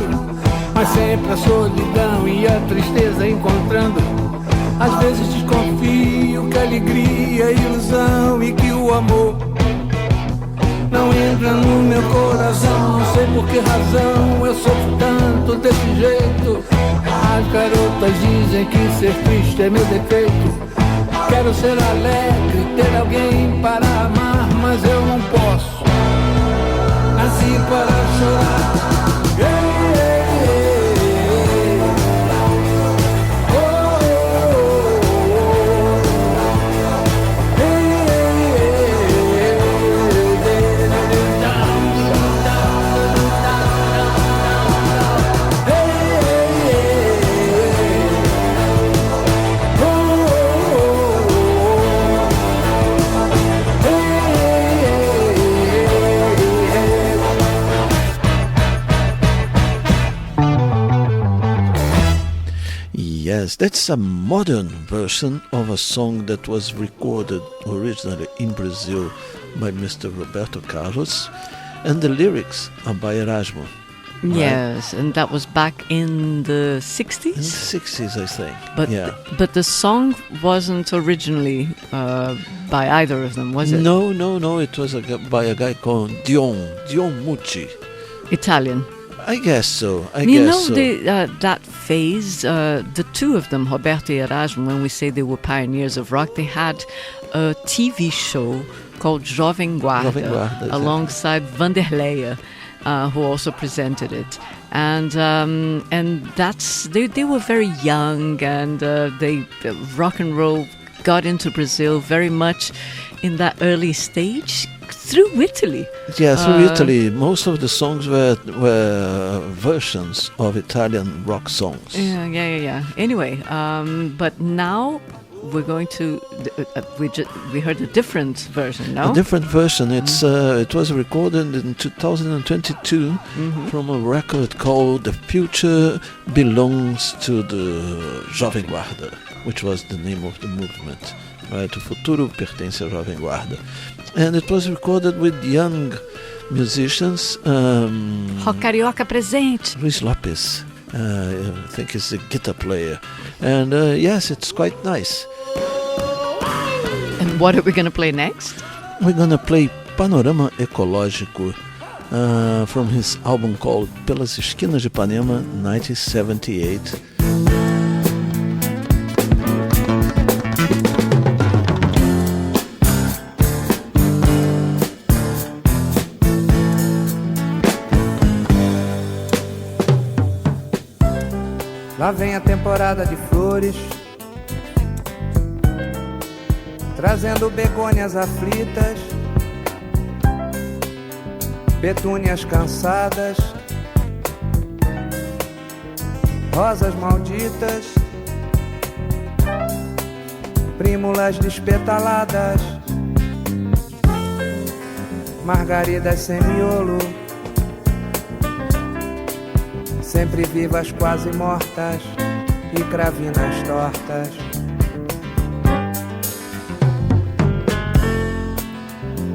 mas sempre a solidão e a tristeza encontrando. Às vezes desconfio que a alegria é ilusão e que o amor não entra no meu coração. Não sei por que razão eu sofro tanto desse jeito. As garotas dizem que ser triste é meu defeito. Quero ser alegre, ter alguém para amar, mas eu não posso. Nasci para chorar. Yes, that's a modern version of a song that was recorded originally in Brazil by Mr. Roberto Carlos, and the lyrics are by Erasmo. Right? Yes, and that was back in the 60s? In the 60s, I think. But the song wasn't originally by either of them, was it? No. It was by a guy called Dion Mucci. Italian. I guess so. That phase, the two of them, Roberto and Erasmo, when we say they were pioneers of rock, they had a TV show called Jovem Guarda, alongside Vanderlei, who also presented it. And they were very young, and rock and roll got into Brazil very much in that early stage through Italy. Yeah, through Italy. Most of the songs were versions of Italian rock songs. Yeah. Anyway, but now we're going to. We heard a different version. No, a different version. It was recorded in 2022 from a record called "The Future Belongs to the Jovem Guarda," which was the name of the movement. Right, o futuro pertence à Jovem Guarda, and it was recorded with young musicians. Rock Carioca presente. Luis Lopes, I think is the guitar player, and yes, it's quite nice. And what are we going to play next? We're going to play Panorama Ecológico from his album called Pelas Esquinas de Ipanema, 1978. Lá vem a temporada de flores, trazendo begônias aflitas, petúnias cansadas, rosas malditas, prímulas despetaladas, margaridas sem miolo, sempre vivas quase mortas e cravinas tortas.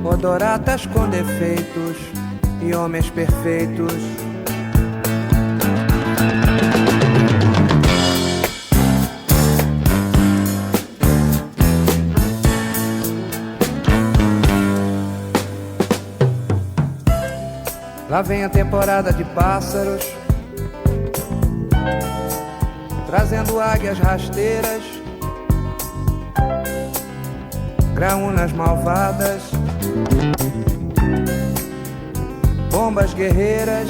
Odoratas com defeitos e homens perfeitos. Lá vem a temporada de pássaros, trazendo águias rasteiras, graúnas malvadas, bombas guerreiras,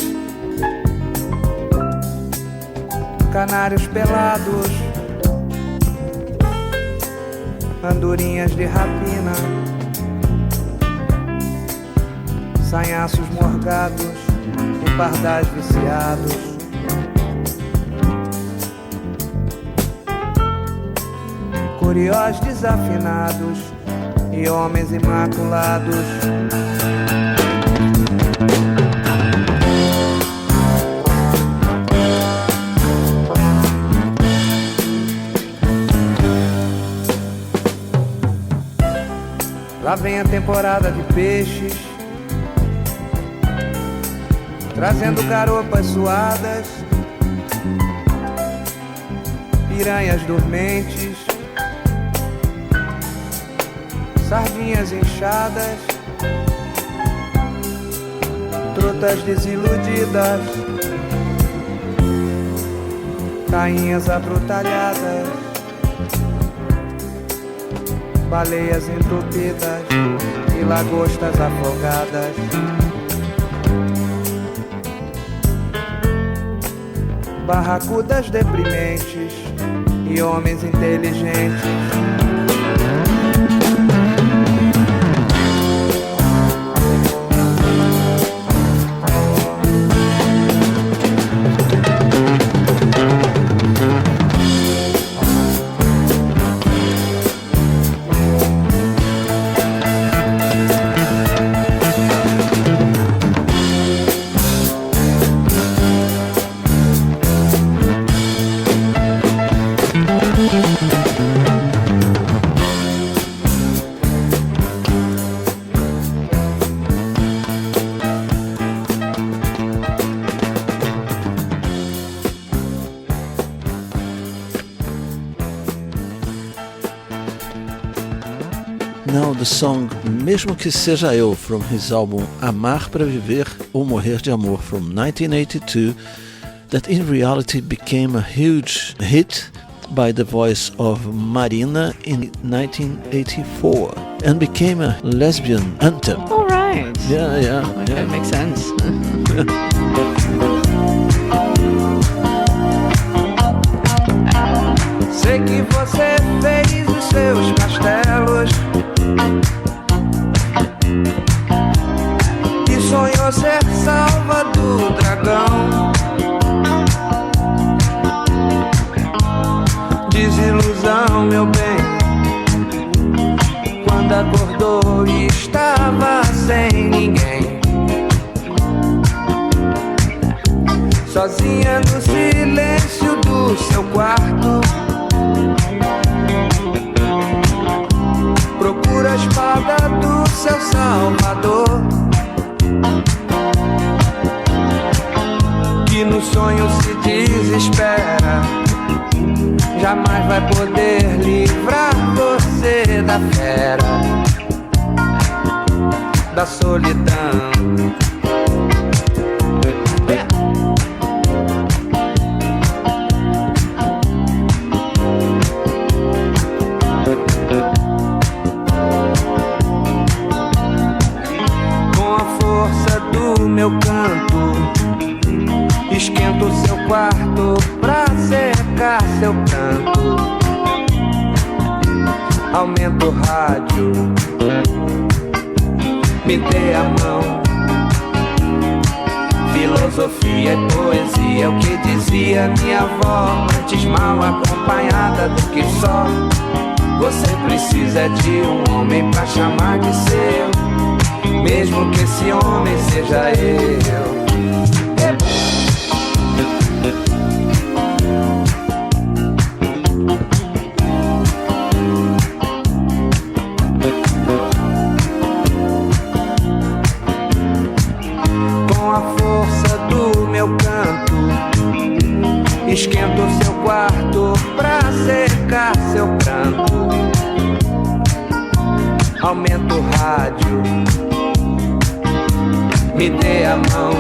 canários pelados, andorinhas de rapina, sanhaços morgados e pardais viciados. Curiós desafinados e homens imaculados. Lá vem a temporada de peixes, trazendo garopas suadas, piranhas dormentes, sardinhas inchadas, trutas desiludidas, tainhas abrutalhadas, baleias entupidas e lagostas afogadas. Barracudas deprimentes e homens inteligentes. Now the song Mesmo Que Seja Eu from his album Amar Pra Viver ou Morrer de Amor from 1982 that in reality became a huge hit by the voice of Marina in 1984 and became a lesbian anthem. All right. Yeah. Okay, makes sense. Sei que você fez os seus castelos e sonhou ser salva do dragão. Desilusão, meu bem, quando acordou e estava sem ninguém, sozinha no silêncio do seu quarto. Procura a espada do seu salvador, que no sonho se desespera, jamais vai poder livrar você da fera, da solidão. Meu canto, esquento seu quarto pra secar seu pranto. Aumenta o rádio, me dê a mão. Filosofia e poesia, o que dizia minha avó, antes mal acompanhada do que só. Você precisa de um homem pra chamar de seu, mesmo que esse homem seja eu. Com a força do meu canto, esquento seu quarto pra secar seu pranto. Aumenta o rádio, me dê a mão.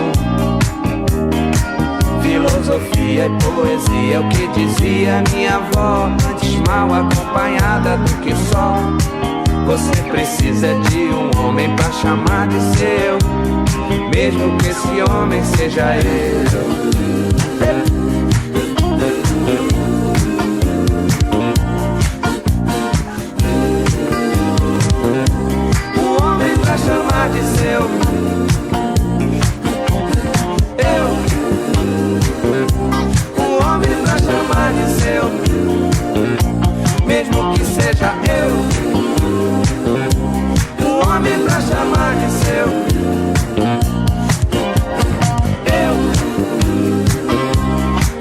Filosofia e poesia, o que dizia minha avó, antes mal acompanhada do que só. Você precisa de um homem pra chamar de seu, mesmo que esse homem seja eu. Um homem pra chamar de seu, mesmo que seja eu. Um homem pra chamar de seu, eu.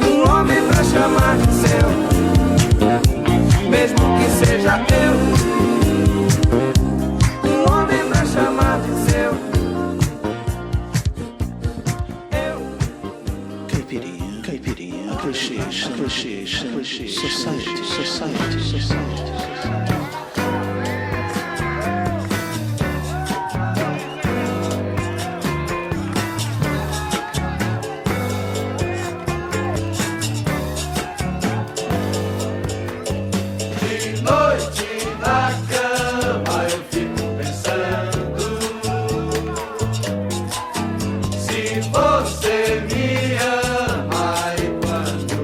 Um homem pra chamar de seu, mesmo que seja eu. Um homem pra chamar de seu, eu. Caipirinha, appreciation, society. De noite na cama eu fico pensando, se você me ama e quando,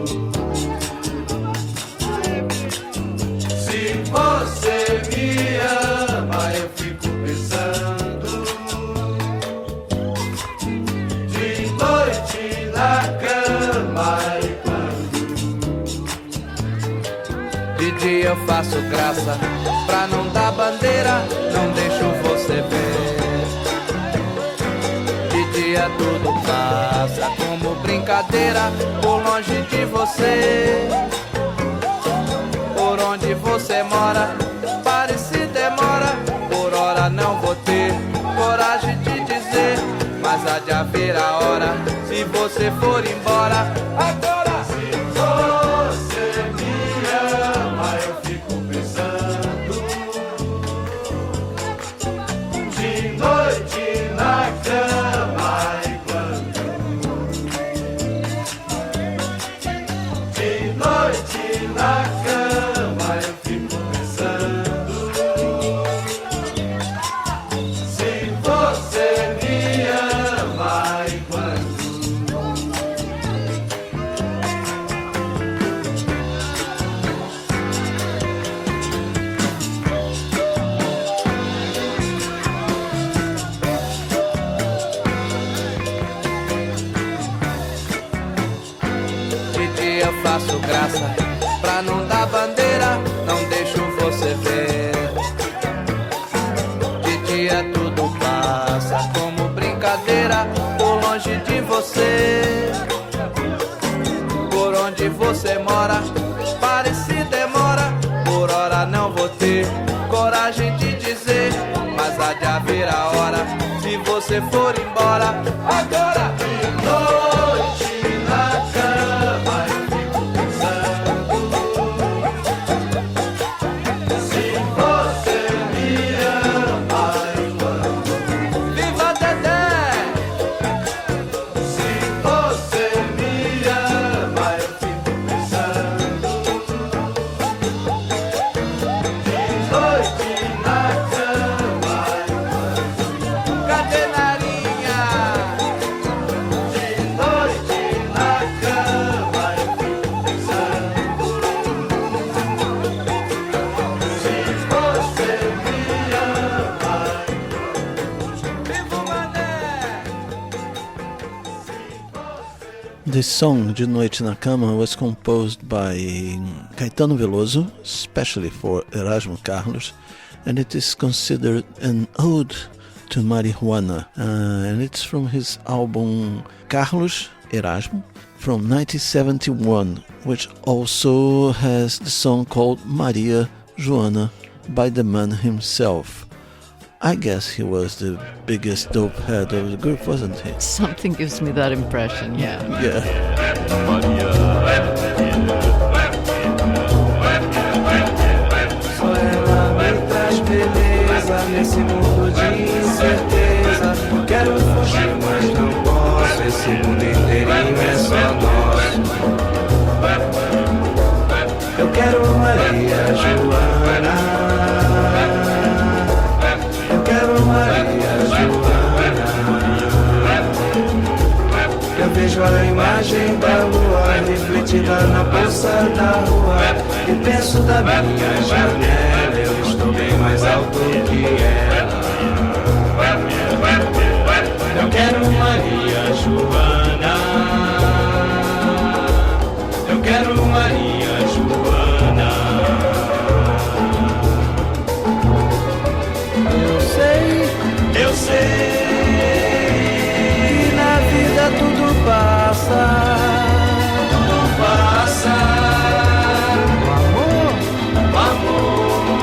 se você me ama eu fico pensando, de noite na cama e de dia eu faço graça, pra não dar bandeira, não deixo você ver. De dia tudo passa como brincadeira, por longe de você. Por onde você mora, pare se demora, por hora não vou ter coragem de dizer, mas há de haver a hora, se você for embora. Agora! Se você me ama, eu fico pensando, graça. Pra não dar bandeira, não deixo você ver. De dia tudo passa como brincadeira, por longe de você. Por onde você mora, pare se demora. Por hora não vou ter coragem de dizer, mas há de haver a hora, se você for embora. Agora de noite na cama eu fico pensando, se você me ama, viva Dedé! Se você me ama eu fico pensando, de noite na cama. Cadê Narinha? De noite na cama eu fico pensando, se você me ama. Viva o Mané! This song, De Noite na Cama, was composed by Caetano Veloso, especially for Erasmo Carlos, and it is considered an ode to marijuana. And it's from his album Carlos Erasmo from 1971, which also has the song called Maria Joana by the man himself. I guess he was the biggest dope head of the group, wasn't he? Something gives me that impression, yeah. Yeah. Só ela me traz beleza nesse mundo de incerteza. Quero fugir, mas não posso. Esse mundo inteirinho é só nosso. Eu quero Maria Joana. Eu quero Maria Joana. Eu vejo a imagem da lua refletida na poça da rua e penso da minha janela, eu estou bem mais alto que ela. Eu quero Maria Joana. Eu quero Maria Joana. Eu sei que na vida tudo passa. Tudo passa. O amor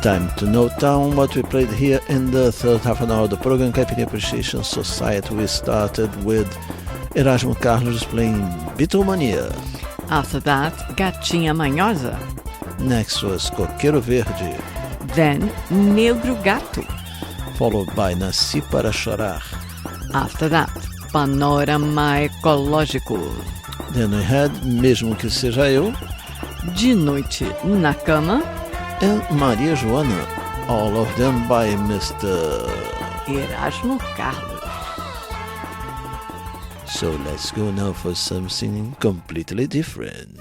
Time to note down what we played here in the third half an hour of the program, Caipirinha Appreciation Society. We started with Erasmo Carlos playing Beatlemania. After that, Gatinha Manhosa. Next was Coqueiro Verde. Then, Negro Gato. Followed by Nasci para Chorar. After that, Panorama Ecológico. Then we had Mesmo Que Seja Eu. De Noite na Cama. And Maria Joana. All of them by Mr. Erasmo Carlos. So let's go now for something completely different.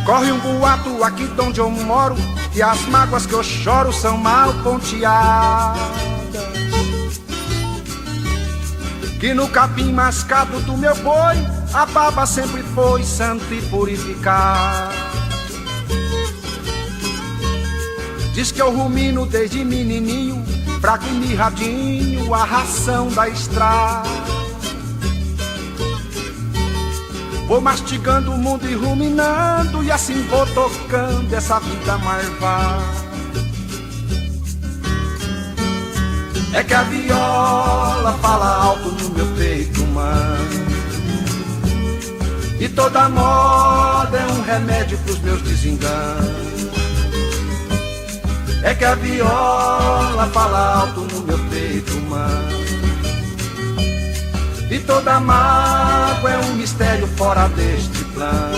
Corre um boato aqui de onde eu moro, que as mágoas que eu choro são mal ponteadas, que no capim mascado do meu boi a baba sempre foi santa e purificada. Diz que eu rumino desde menininho, fraco e mirradinho, a ração da estrada. Vou mastigando o mundo e ruminando, e assim vou tocando essa vida marvada. É que a viola fala alto no meu peito humano, e toda moda é um remédio pros meus desenganos. É que a viola fala alto no meu peito humano, e toda mágoa é um mistério fora deste plano.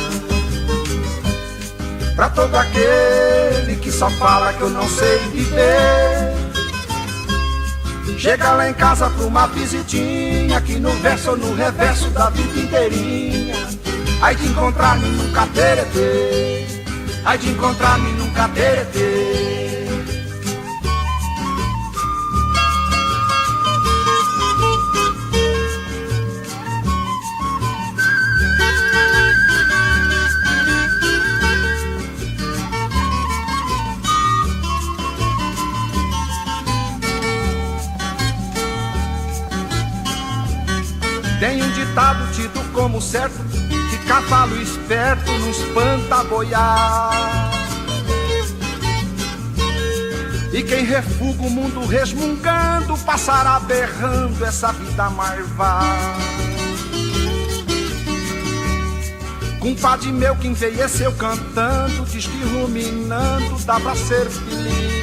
Pra todo aquele que só fala que eu não sei viver, chega lá em casa pra uma visitinha, aqui no verso ou no reverso da vida inteirinha. Ai de encontrar-me num cateretê, ai de encontrar-me num cateretê. Tem um ditado tido como certo, que cavalo esperto não espanta a boiada. E quem refuga o mundo resmungando, passará berrando essa vida marvada. Compadre meu que envelheceu cantando, diz que ruminando dá pra ser feliz.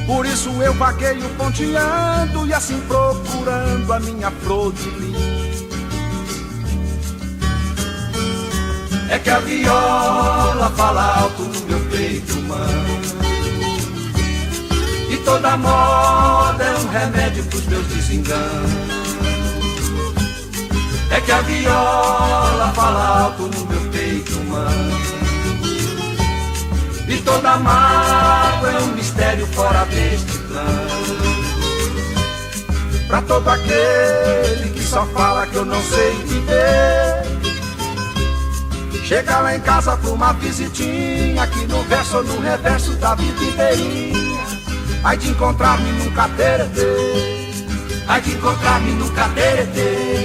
Por isso eu vagueio ponteando, e assim procurando a minha flor de lis. É que a viola fala alto no meu peito humano, e toda moda é um remédio pros meus desenganos. É que a viola fala alto no meu peito humano, e toda mágoa é um mistério fora deste plano. Pra todo aquele que só fala que eu não sei viver, chega lá em casa pra uma visitinha, aqui no verso ou no reverso da vida inteirinha. Ai de encontrar-me num cateretê, ai de encontrar-me num cateretê.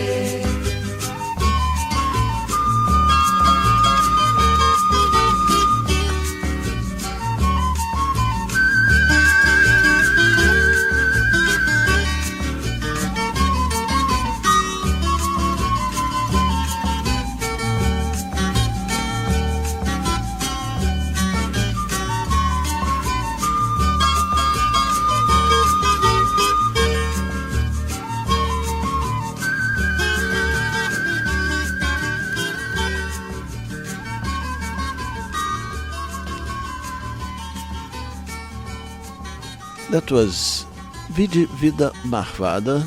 That was Vida Marvada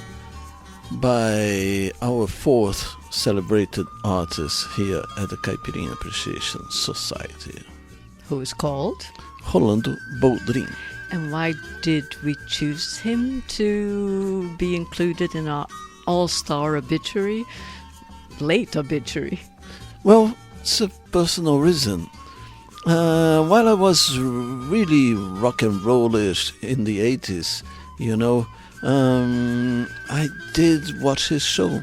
by our fourth celebrated artist here at the Caipirinha Appreciation Society. Who is called? Rolando Boldrin. And why did we choose him to be included in our all-star obituary? late obituary? Well, it's a personal reason. While I was really rock and rollish in the 80s, I did watch his show.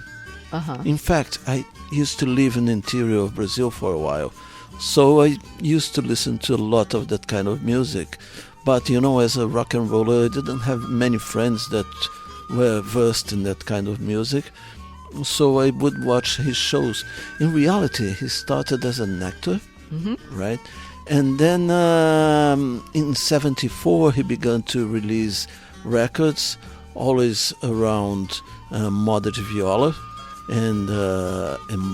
In fact, I used to live in the interior of Brazil for a while, so I used to listen to a lot of that kind of music. But, as a rock and roller, I didn't have many friends that were versed in that kind of music, so I would watch his shows. In reality, he started as an actor, right? And then in 1974, he began to release records, always around moda de viola and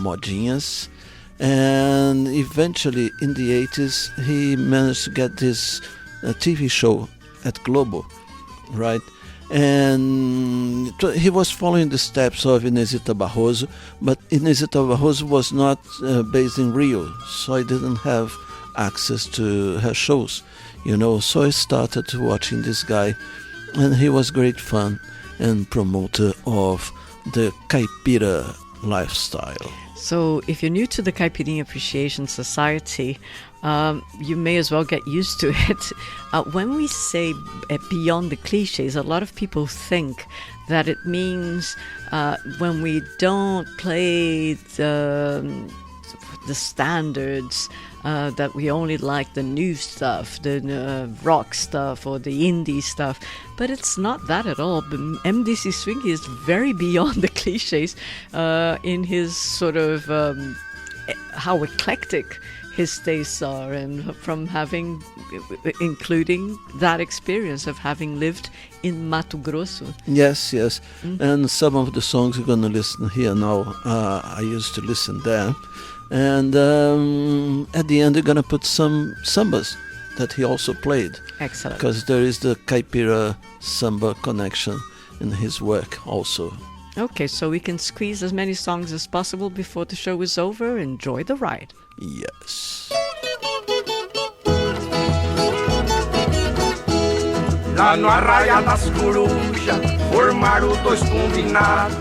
modinhas. And eventually, in the 80s, he managed to get this TV show at Globo, right? And he was following the steps of Inesita Barroso, but Inesita Barroso was not based in Rio, so I didn't have access to her shows, so I started watching this guy, and he was great fun and promoter of the Caipira lifestyle. So if you're new to the Caipirinha Appreciation Society, you may as well get used to it. When we say beyond the cliches, a lot of people think that it means when we don't play the standards, that we only like the new stuff, the rock stuff or the indie stuff. But it's not that at all. MDC Swing is very beyond the cliches in his sort of how eclectic his tastes are, and from including that experience of having lived in Mato Grosso. Yes. And some of the songs you're going to listen here now, I used to listen there. And at the end, you're going to put some sambas that he also played. Excellent. Because there is the Caipira samba connection in his work also. Okay, so we can squeeze as many songs as possible before the show is over. Enjoy the ride. Yes. Lá no Arraia das Corujas, formaram dois combinados,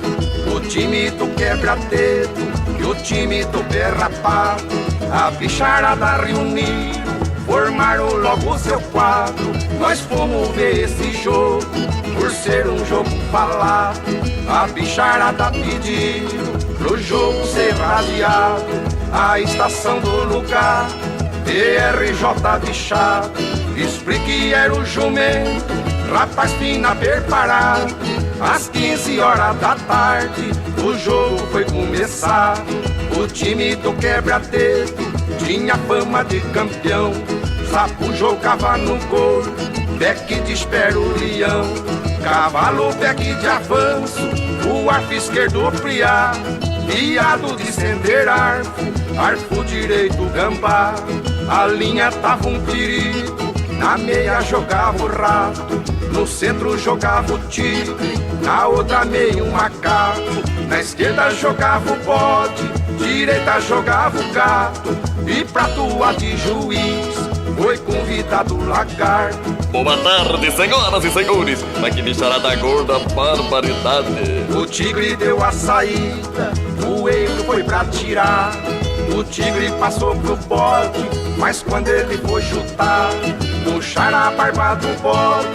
o time do quebra-dedo e o time do berrapado. A bicharada reuniram, formaram logo seu quadro. Nós fomos ver esse jogo, por ser um jogo falado. A bicharada pediu pro jogo ser radiado. A estação do lugar, TRJ bichado. Explique era o jumento, rapaz fina preparado. Às 15 horas da tarde, o jogo foi começar. O time do quebra-dedo tinha fama de campeão. Sapo jogava no gol, beck de espera o leão. Cavalo, beck de avanço, o arco esquerdo friar. Piado de estender arco direito gambá. A linha tava um perigo, na meia jogava o rato, no centro jogava o tigre, na outra meia um macaco. Na esquerda jogava o bode, direita jogava o gato, e pra atuar de juiz foi convidado o lagarto. Boa tarde, senhoras e senhores, mas que bicharada gorda, barbaridade. O tigre deu a saída, o erro foi pra tirar. O tigre passou pro bode, mas quando ele foi chutar, puxaram a barba do bode,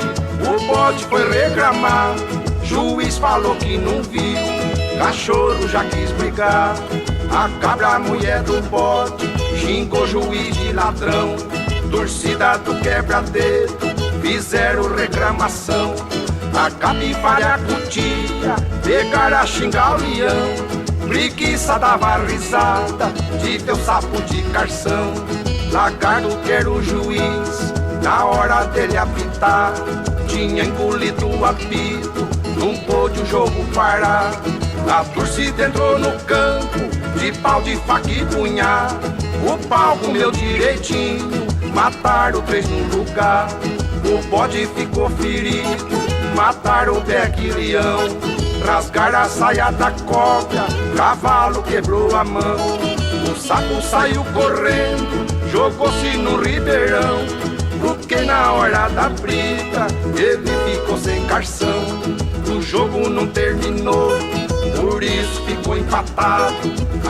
o bode foi reclamar. Juiz falou que não viu, cachorro já quis brigar. A cabra, a mulher do bode, xingou o juiz de ladrão. Torcida do quebra-dedo, fizeram reclamação. A capivara cutia, pegaram a xingar o leão. Preguiça dava risada de ver o sapo de carção. Lagarto que era o juiz, na hora dele apitar, tinha engolido o apito, não pôde o jogo parar. A torcida entrou no campo, de pau, de faca e punhal. O pau comeu direitinho, mataram 3 no lugar. O bode ficou ferido, mataram o beck e leão. Rasgaram a saia da cobra, cavalo quebrou a mão. O sapo saiu correndo, jogou-se no ribeirão, porque na hora da briga ele ficou sem carção. O jogo não terminou, por isso ficou empatado.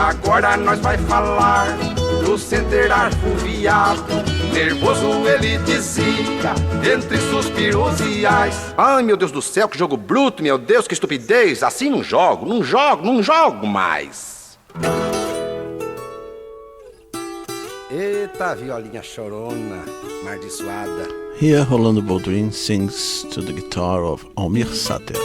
Agora nós vai falar do centenário fluviado. Nervoso ele dizia, entre suspiros e ais: ai, meu Deus do céu, que jogo bruto, meu Deus, que estupidez. Assim não jogo mais. Eita, violinha chorona, amaldiçoada. Here Rolando Boldrin sings to the guitar of Almir Sater.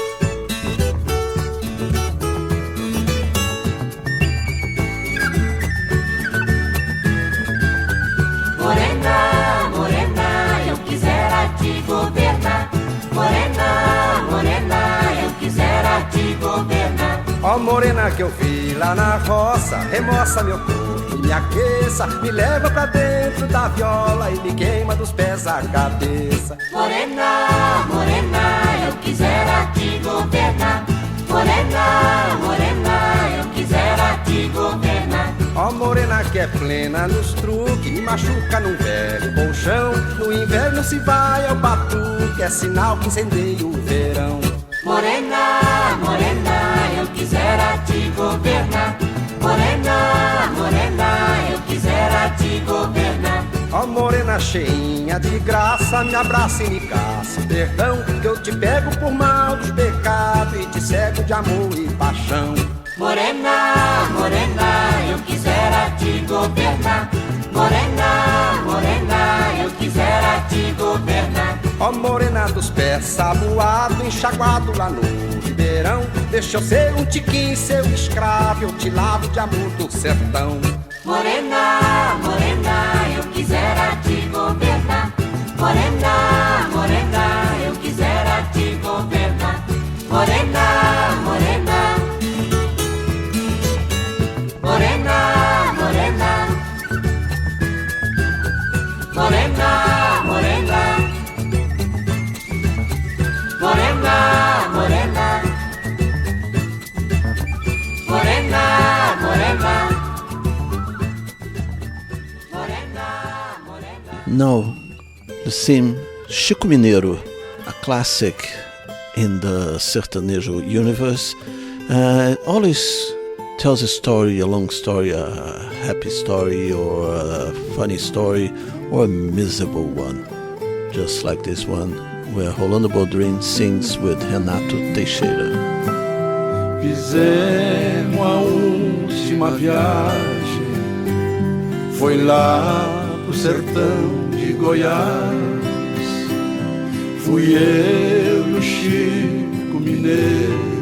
Morena, morena, eu quisera te governar. Morena, morena, eu quisera te governar. Ó morena que eu vi lá na roça, remoça meu corpo, me aqueça, me leva pra dentro da viola e me queima dos pés à cabeça. Morena, morena, eu quisera te governar. Morena, morena, eu quisera te governar. Ó morena que é plena nos truques, me machuca num velho colchão. No inverno se vai ao batuque, é sinal que incendeia o verão. Morena, morena, eu quisera te governar. Morena, morena, eu quisera te governar. Ó morena cheinha de graça, me abraça e me caça perdão, que eu te pego por mal dos pecados e te cego de amor e paixão. Morena, morena, eu quisera te governar. Morena, morena, eu quisera te governar. Ó morena dos pés saboado, enxaguado lá no ribeirão, deixa eu ser um tiquinho seu escravo, eu te lavo de amor do sertão. Morena, morena, eu quisera te governar. Morena, morena, eu quisera te governar. Morena, morena, morena, morena, morena, morena, morena, morena, morena, morena. Now, the theme Chico Mineiro, a classic in the sertanejo universe, always tells a story, a long story, a happy story, or a funny story, or a miserable one, just like this one, where Rolando Boldrin sings with Renato Teixeira. Fizemos a última viagem, foi lá pro sertão de Goiás. Fui eu e o Chico Mineiro,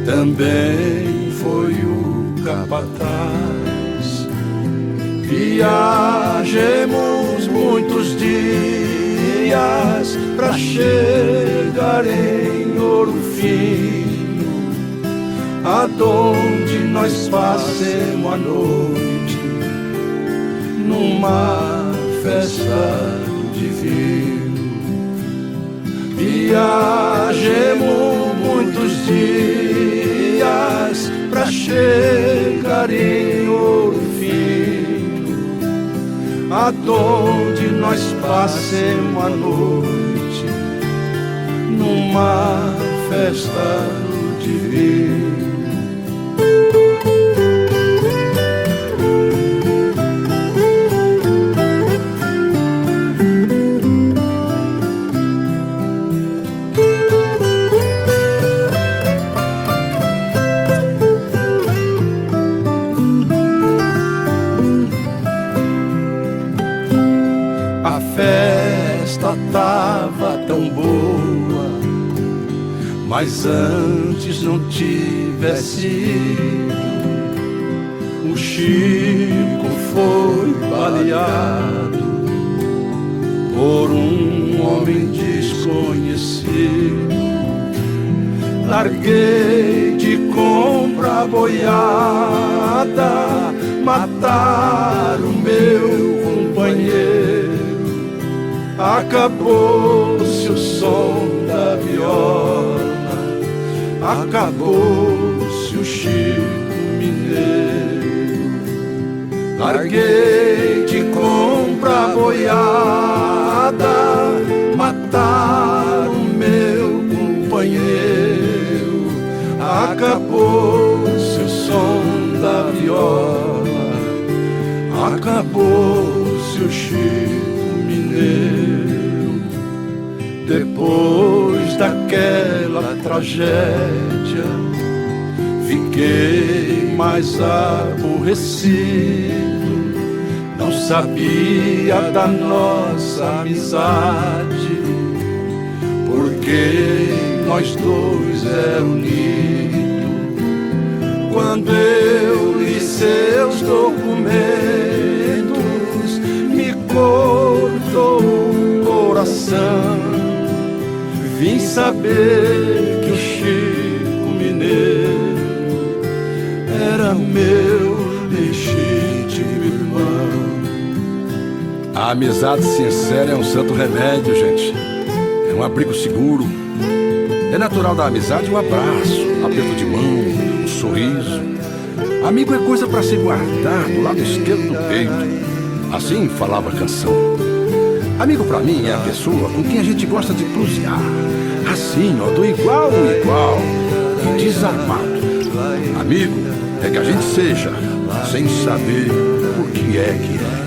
também foi o capataz. Viajemos muitos dias pra chegar em Ouro Fino, aonde nós passemos a noite numa festa divina. Viajemos muitos dias pra chegar em Ouro Fino, aonde nós passemos a noite numa festa divina. A festa tava tão boa, mas antes não tivesse ido, o Chico foi baleado por um homem desconhecido. Larguei de compra a boiada, mataram o meu companheiro. Acabou-se o som da viola, acabou-se o Chico Mineiro. Larguei de compra a boiada, mataram o meu companheiro. Acabou-se o som acabou-se o Chico Mineiro. Depois daquela tragédia, fiquei mais aborrecido. Não sabia da nossa amizade, porque nós dois é unido. Quando eu li seus documentos, me cortou o coração. Vim saber que o Chico Mineiro era meu legítimo irmão. A amizade sincera é um santo remédio, gente. É um abrigo seguro. É natural da amizade um abraço, um aperto de mão, um sorriso. Amigo é coisa para se guardar do lado esquerdo do peito. Assim falava a canção. Amigo pra mim é a pessoa com quem a gente gosta de cruzear. Assim, ó, do igual ao igual e desarmado. Amigo é que a gente seja, sem saber o que é que é.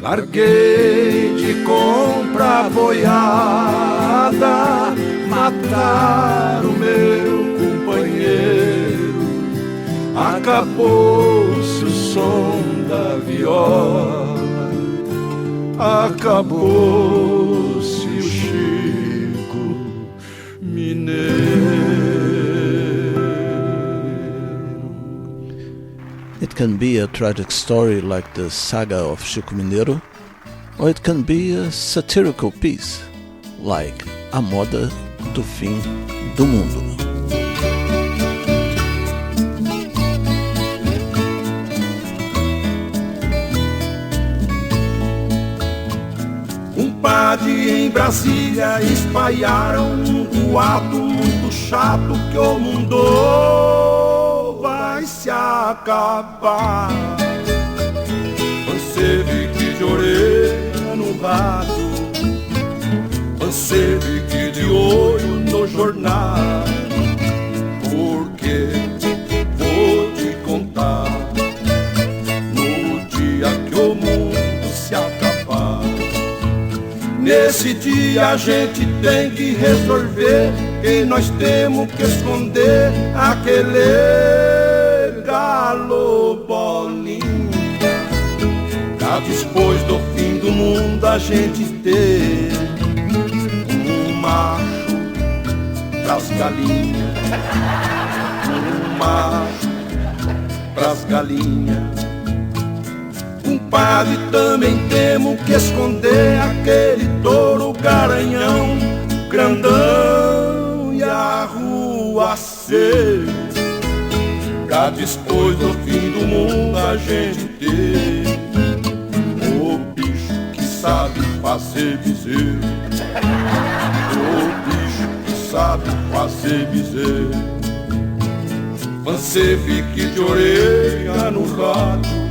Larguei de comprar boiada, matar o meu companheiro. Acabou-se o som da viola, acabou-se o Chico Mineiro. It can be a tragic story like the saga of Chico Mineiro, or it can be a satirical piece like A Moda do Fim do Mundo. Em Brasília espalharam um boato muito chato que o mundo vai se acabar. Você fique de orelha no rádio, você fique de olho no jornal, porque vou te contar no dia que o mundo se acabar. Nesse dia a gente tem que resolver que nós temos que esconder aquele galo bolinha. Pra depois do fim do mundo a gente ter um macho pras galinhas, um macho pras galinhas. Compadre, também temos que esconder aquele touro garanhão, grandão e arruaceiro. Pra depois do fim do mundo a gente ter o bicho que sabe fazer bezerro, o bicho que sabe fazer bezerro. Você fique de orelha no rádio,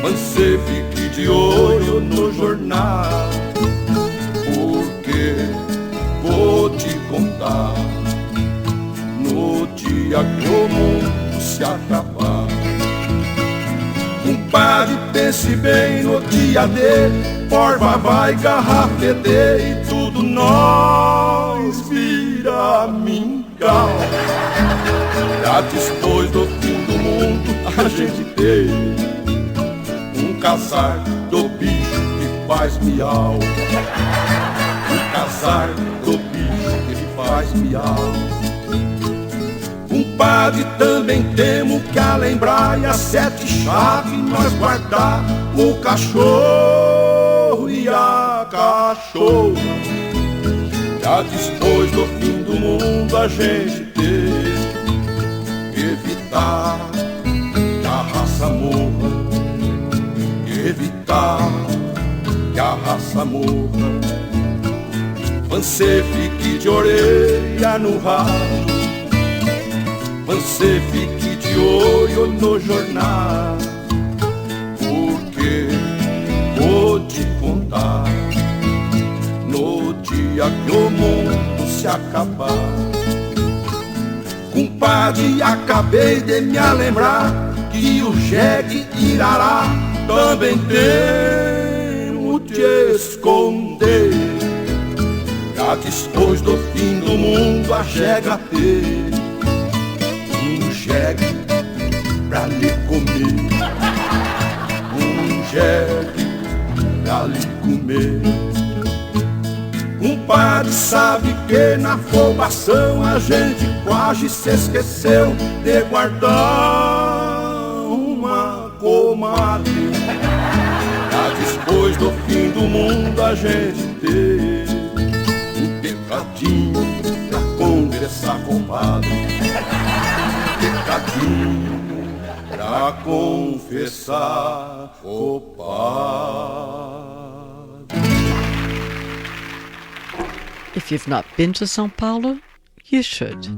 você fique de olho no jornal, porque vou te contar no dia que o mundo se acabar. Compadre, pense bem no dia D, porva vai, garrafa D e tudo nós vira mingau. Já depois do fim do mundo a gente tem um casar do bicho que faz miau, um casar do bicho que faz miau. Compadre, também temos que lembrar e as 7 chaves nós guardar o cachorro e a cachorra. Já depois do fim do mundo a gente tem que evitar que a raça morra, evitar que a raça morra. Você fique de orelha no rádio, você fique de olho no jornal, porque vou te contar no dia que o mundo se acabar. Compadre, acabei de me lembrar que que o jegue irá também temo te esconder. Já depois do fim do mundo a chega ter um jegue pra lhe comer, um jegue pra lhe comer. Compadre, sabe que na afobação a gente quase se esqueceu de guardar uma comadre. Já depois do fim do mundo a gente ter um pecadinho pra conversar, compadre. Um pecadinho pra confessar, compadre. If you've not been to São Paulo, you should.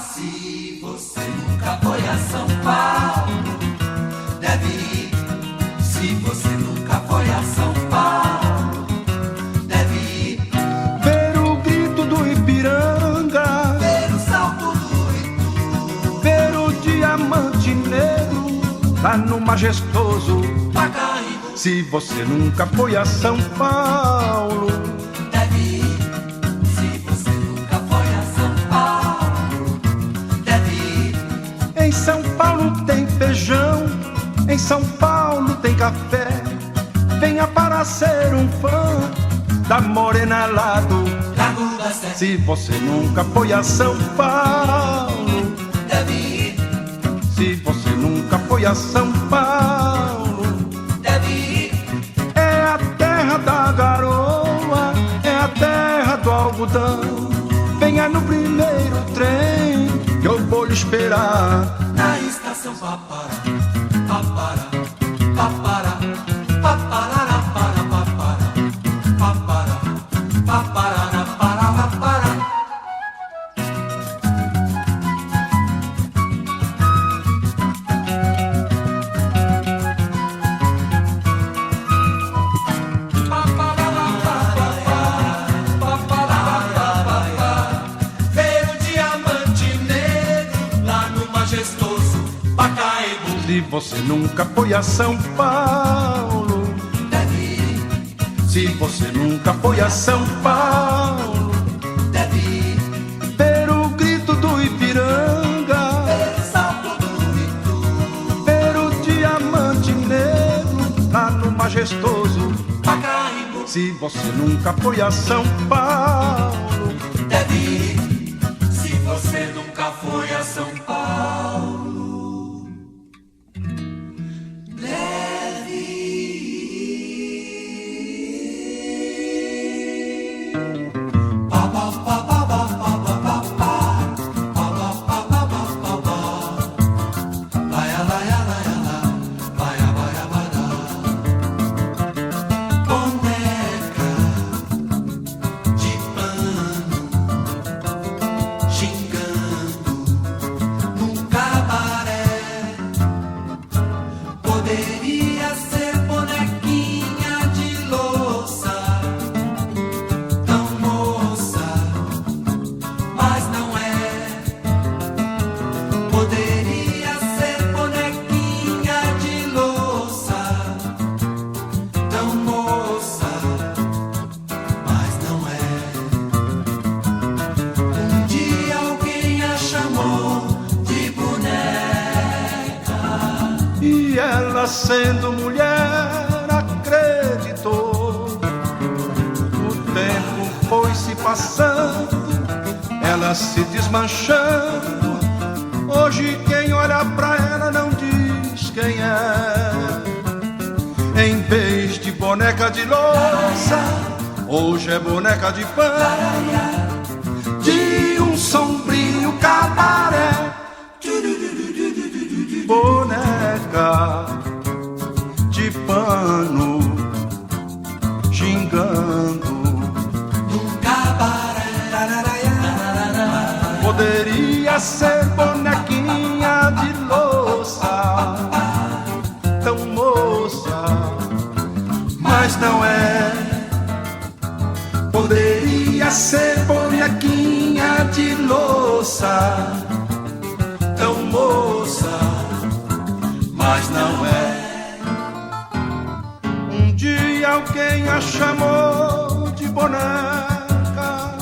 Se você nunca foi a São Paulo, deve ir. Se você nunca foi a São Paulo, deve ir. Ver o grito do Ipiranga, Ver o salto do Itu, ver o diamante negro lá no majestoso Pacaembu. Se você nunca foi a São Paulo, Deve ir. Se você nunca foi a São Paulo, deve ir. em São Paulo tem feijão, em São Paulo tem café. Venha para ser um fã da morena lá do Largo da Sé. Se você nunca foi a São Paulo, Deve ir. se você nunca foi a São Paulo, Deve ir. é a terra da garoa, é a terra do algodão. Venha no primeiro trem que eu vou lhe esperar. Na estação Papara, Papara, Papara, Paparara, para, Papara, Papara, Paparara, para, Papara. Ver o diamante negro lá no majestoso Pacaembu. Se você nunca foi a São Paulo, Deve ir. se você nunca foi a São Paulo, Deve ir. ver o grito do Ipiranga, Ver o salto do Itu, ver o diamante negro lá no majestoso Pacaembu. Se você nunca foi a São Paulo, Deve ir. Se você nunca foi a São Paulo, deve ir. Pa, pa, pa, pa, pa, pa, pa, pa, pa. Pa, pa, pa, pa, pa, pa, pa. Laia, laia, laia, la. Laia, laia, laia. Boneca de pano xingando num cabaré. Poderia ser bonequinha de louça, tão moça, mas não é. Poderia ser bonequinha de louça, tão moça, mas não é. Um dia alguém a chamou de boneca. e ela sendo mulher acreditou. O tempo foi se passando, ela se desmanchando. Hoje quem olha pra ela não diz quem é. Em vez de boneca de louça, hoje é boneca de pano, de um sombrio cabaré. Boneca de pano xingando num cabaré. Poderia ser bonequinha de louça, tão moça, mas não é. chamou de boneca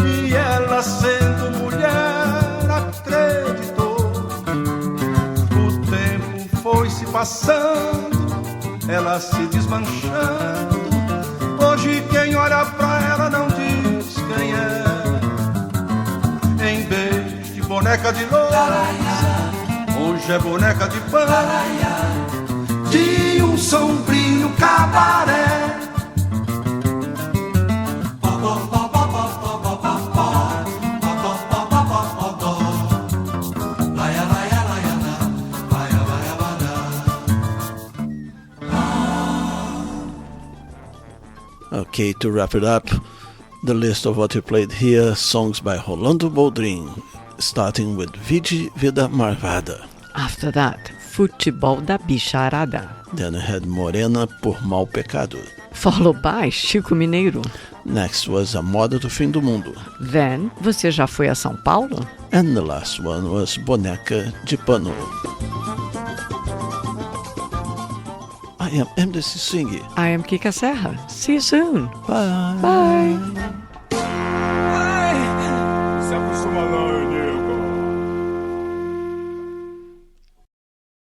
e ela, sendo mulher, acreditou. O tempo foi se passando, ela se desmanchando. Hoje quem olha pra ela não diz quem é. Em vez de boneca de louça, hoje é boneca de pano, de um sombrio cabaré. Okay, to wrap it up, the list of what we played here, songs by Rolando Boldrin, starting with Vigi Vida Marvada. After that, Futebol da Bicharada. Then we had Morena por Mal Pecado. Followed by Chico Mineiro. Next was A Moda do Fim do Mundo. Then, Você Já Foi a São Paulo? And the last one was Boneca de Pano. I am MDC Swing. I am Kika Serra. See you soon. Bye. Bye.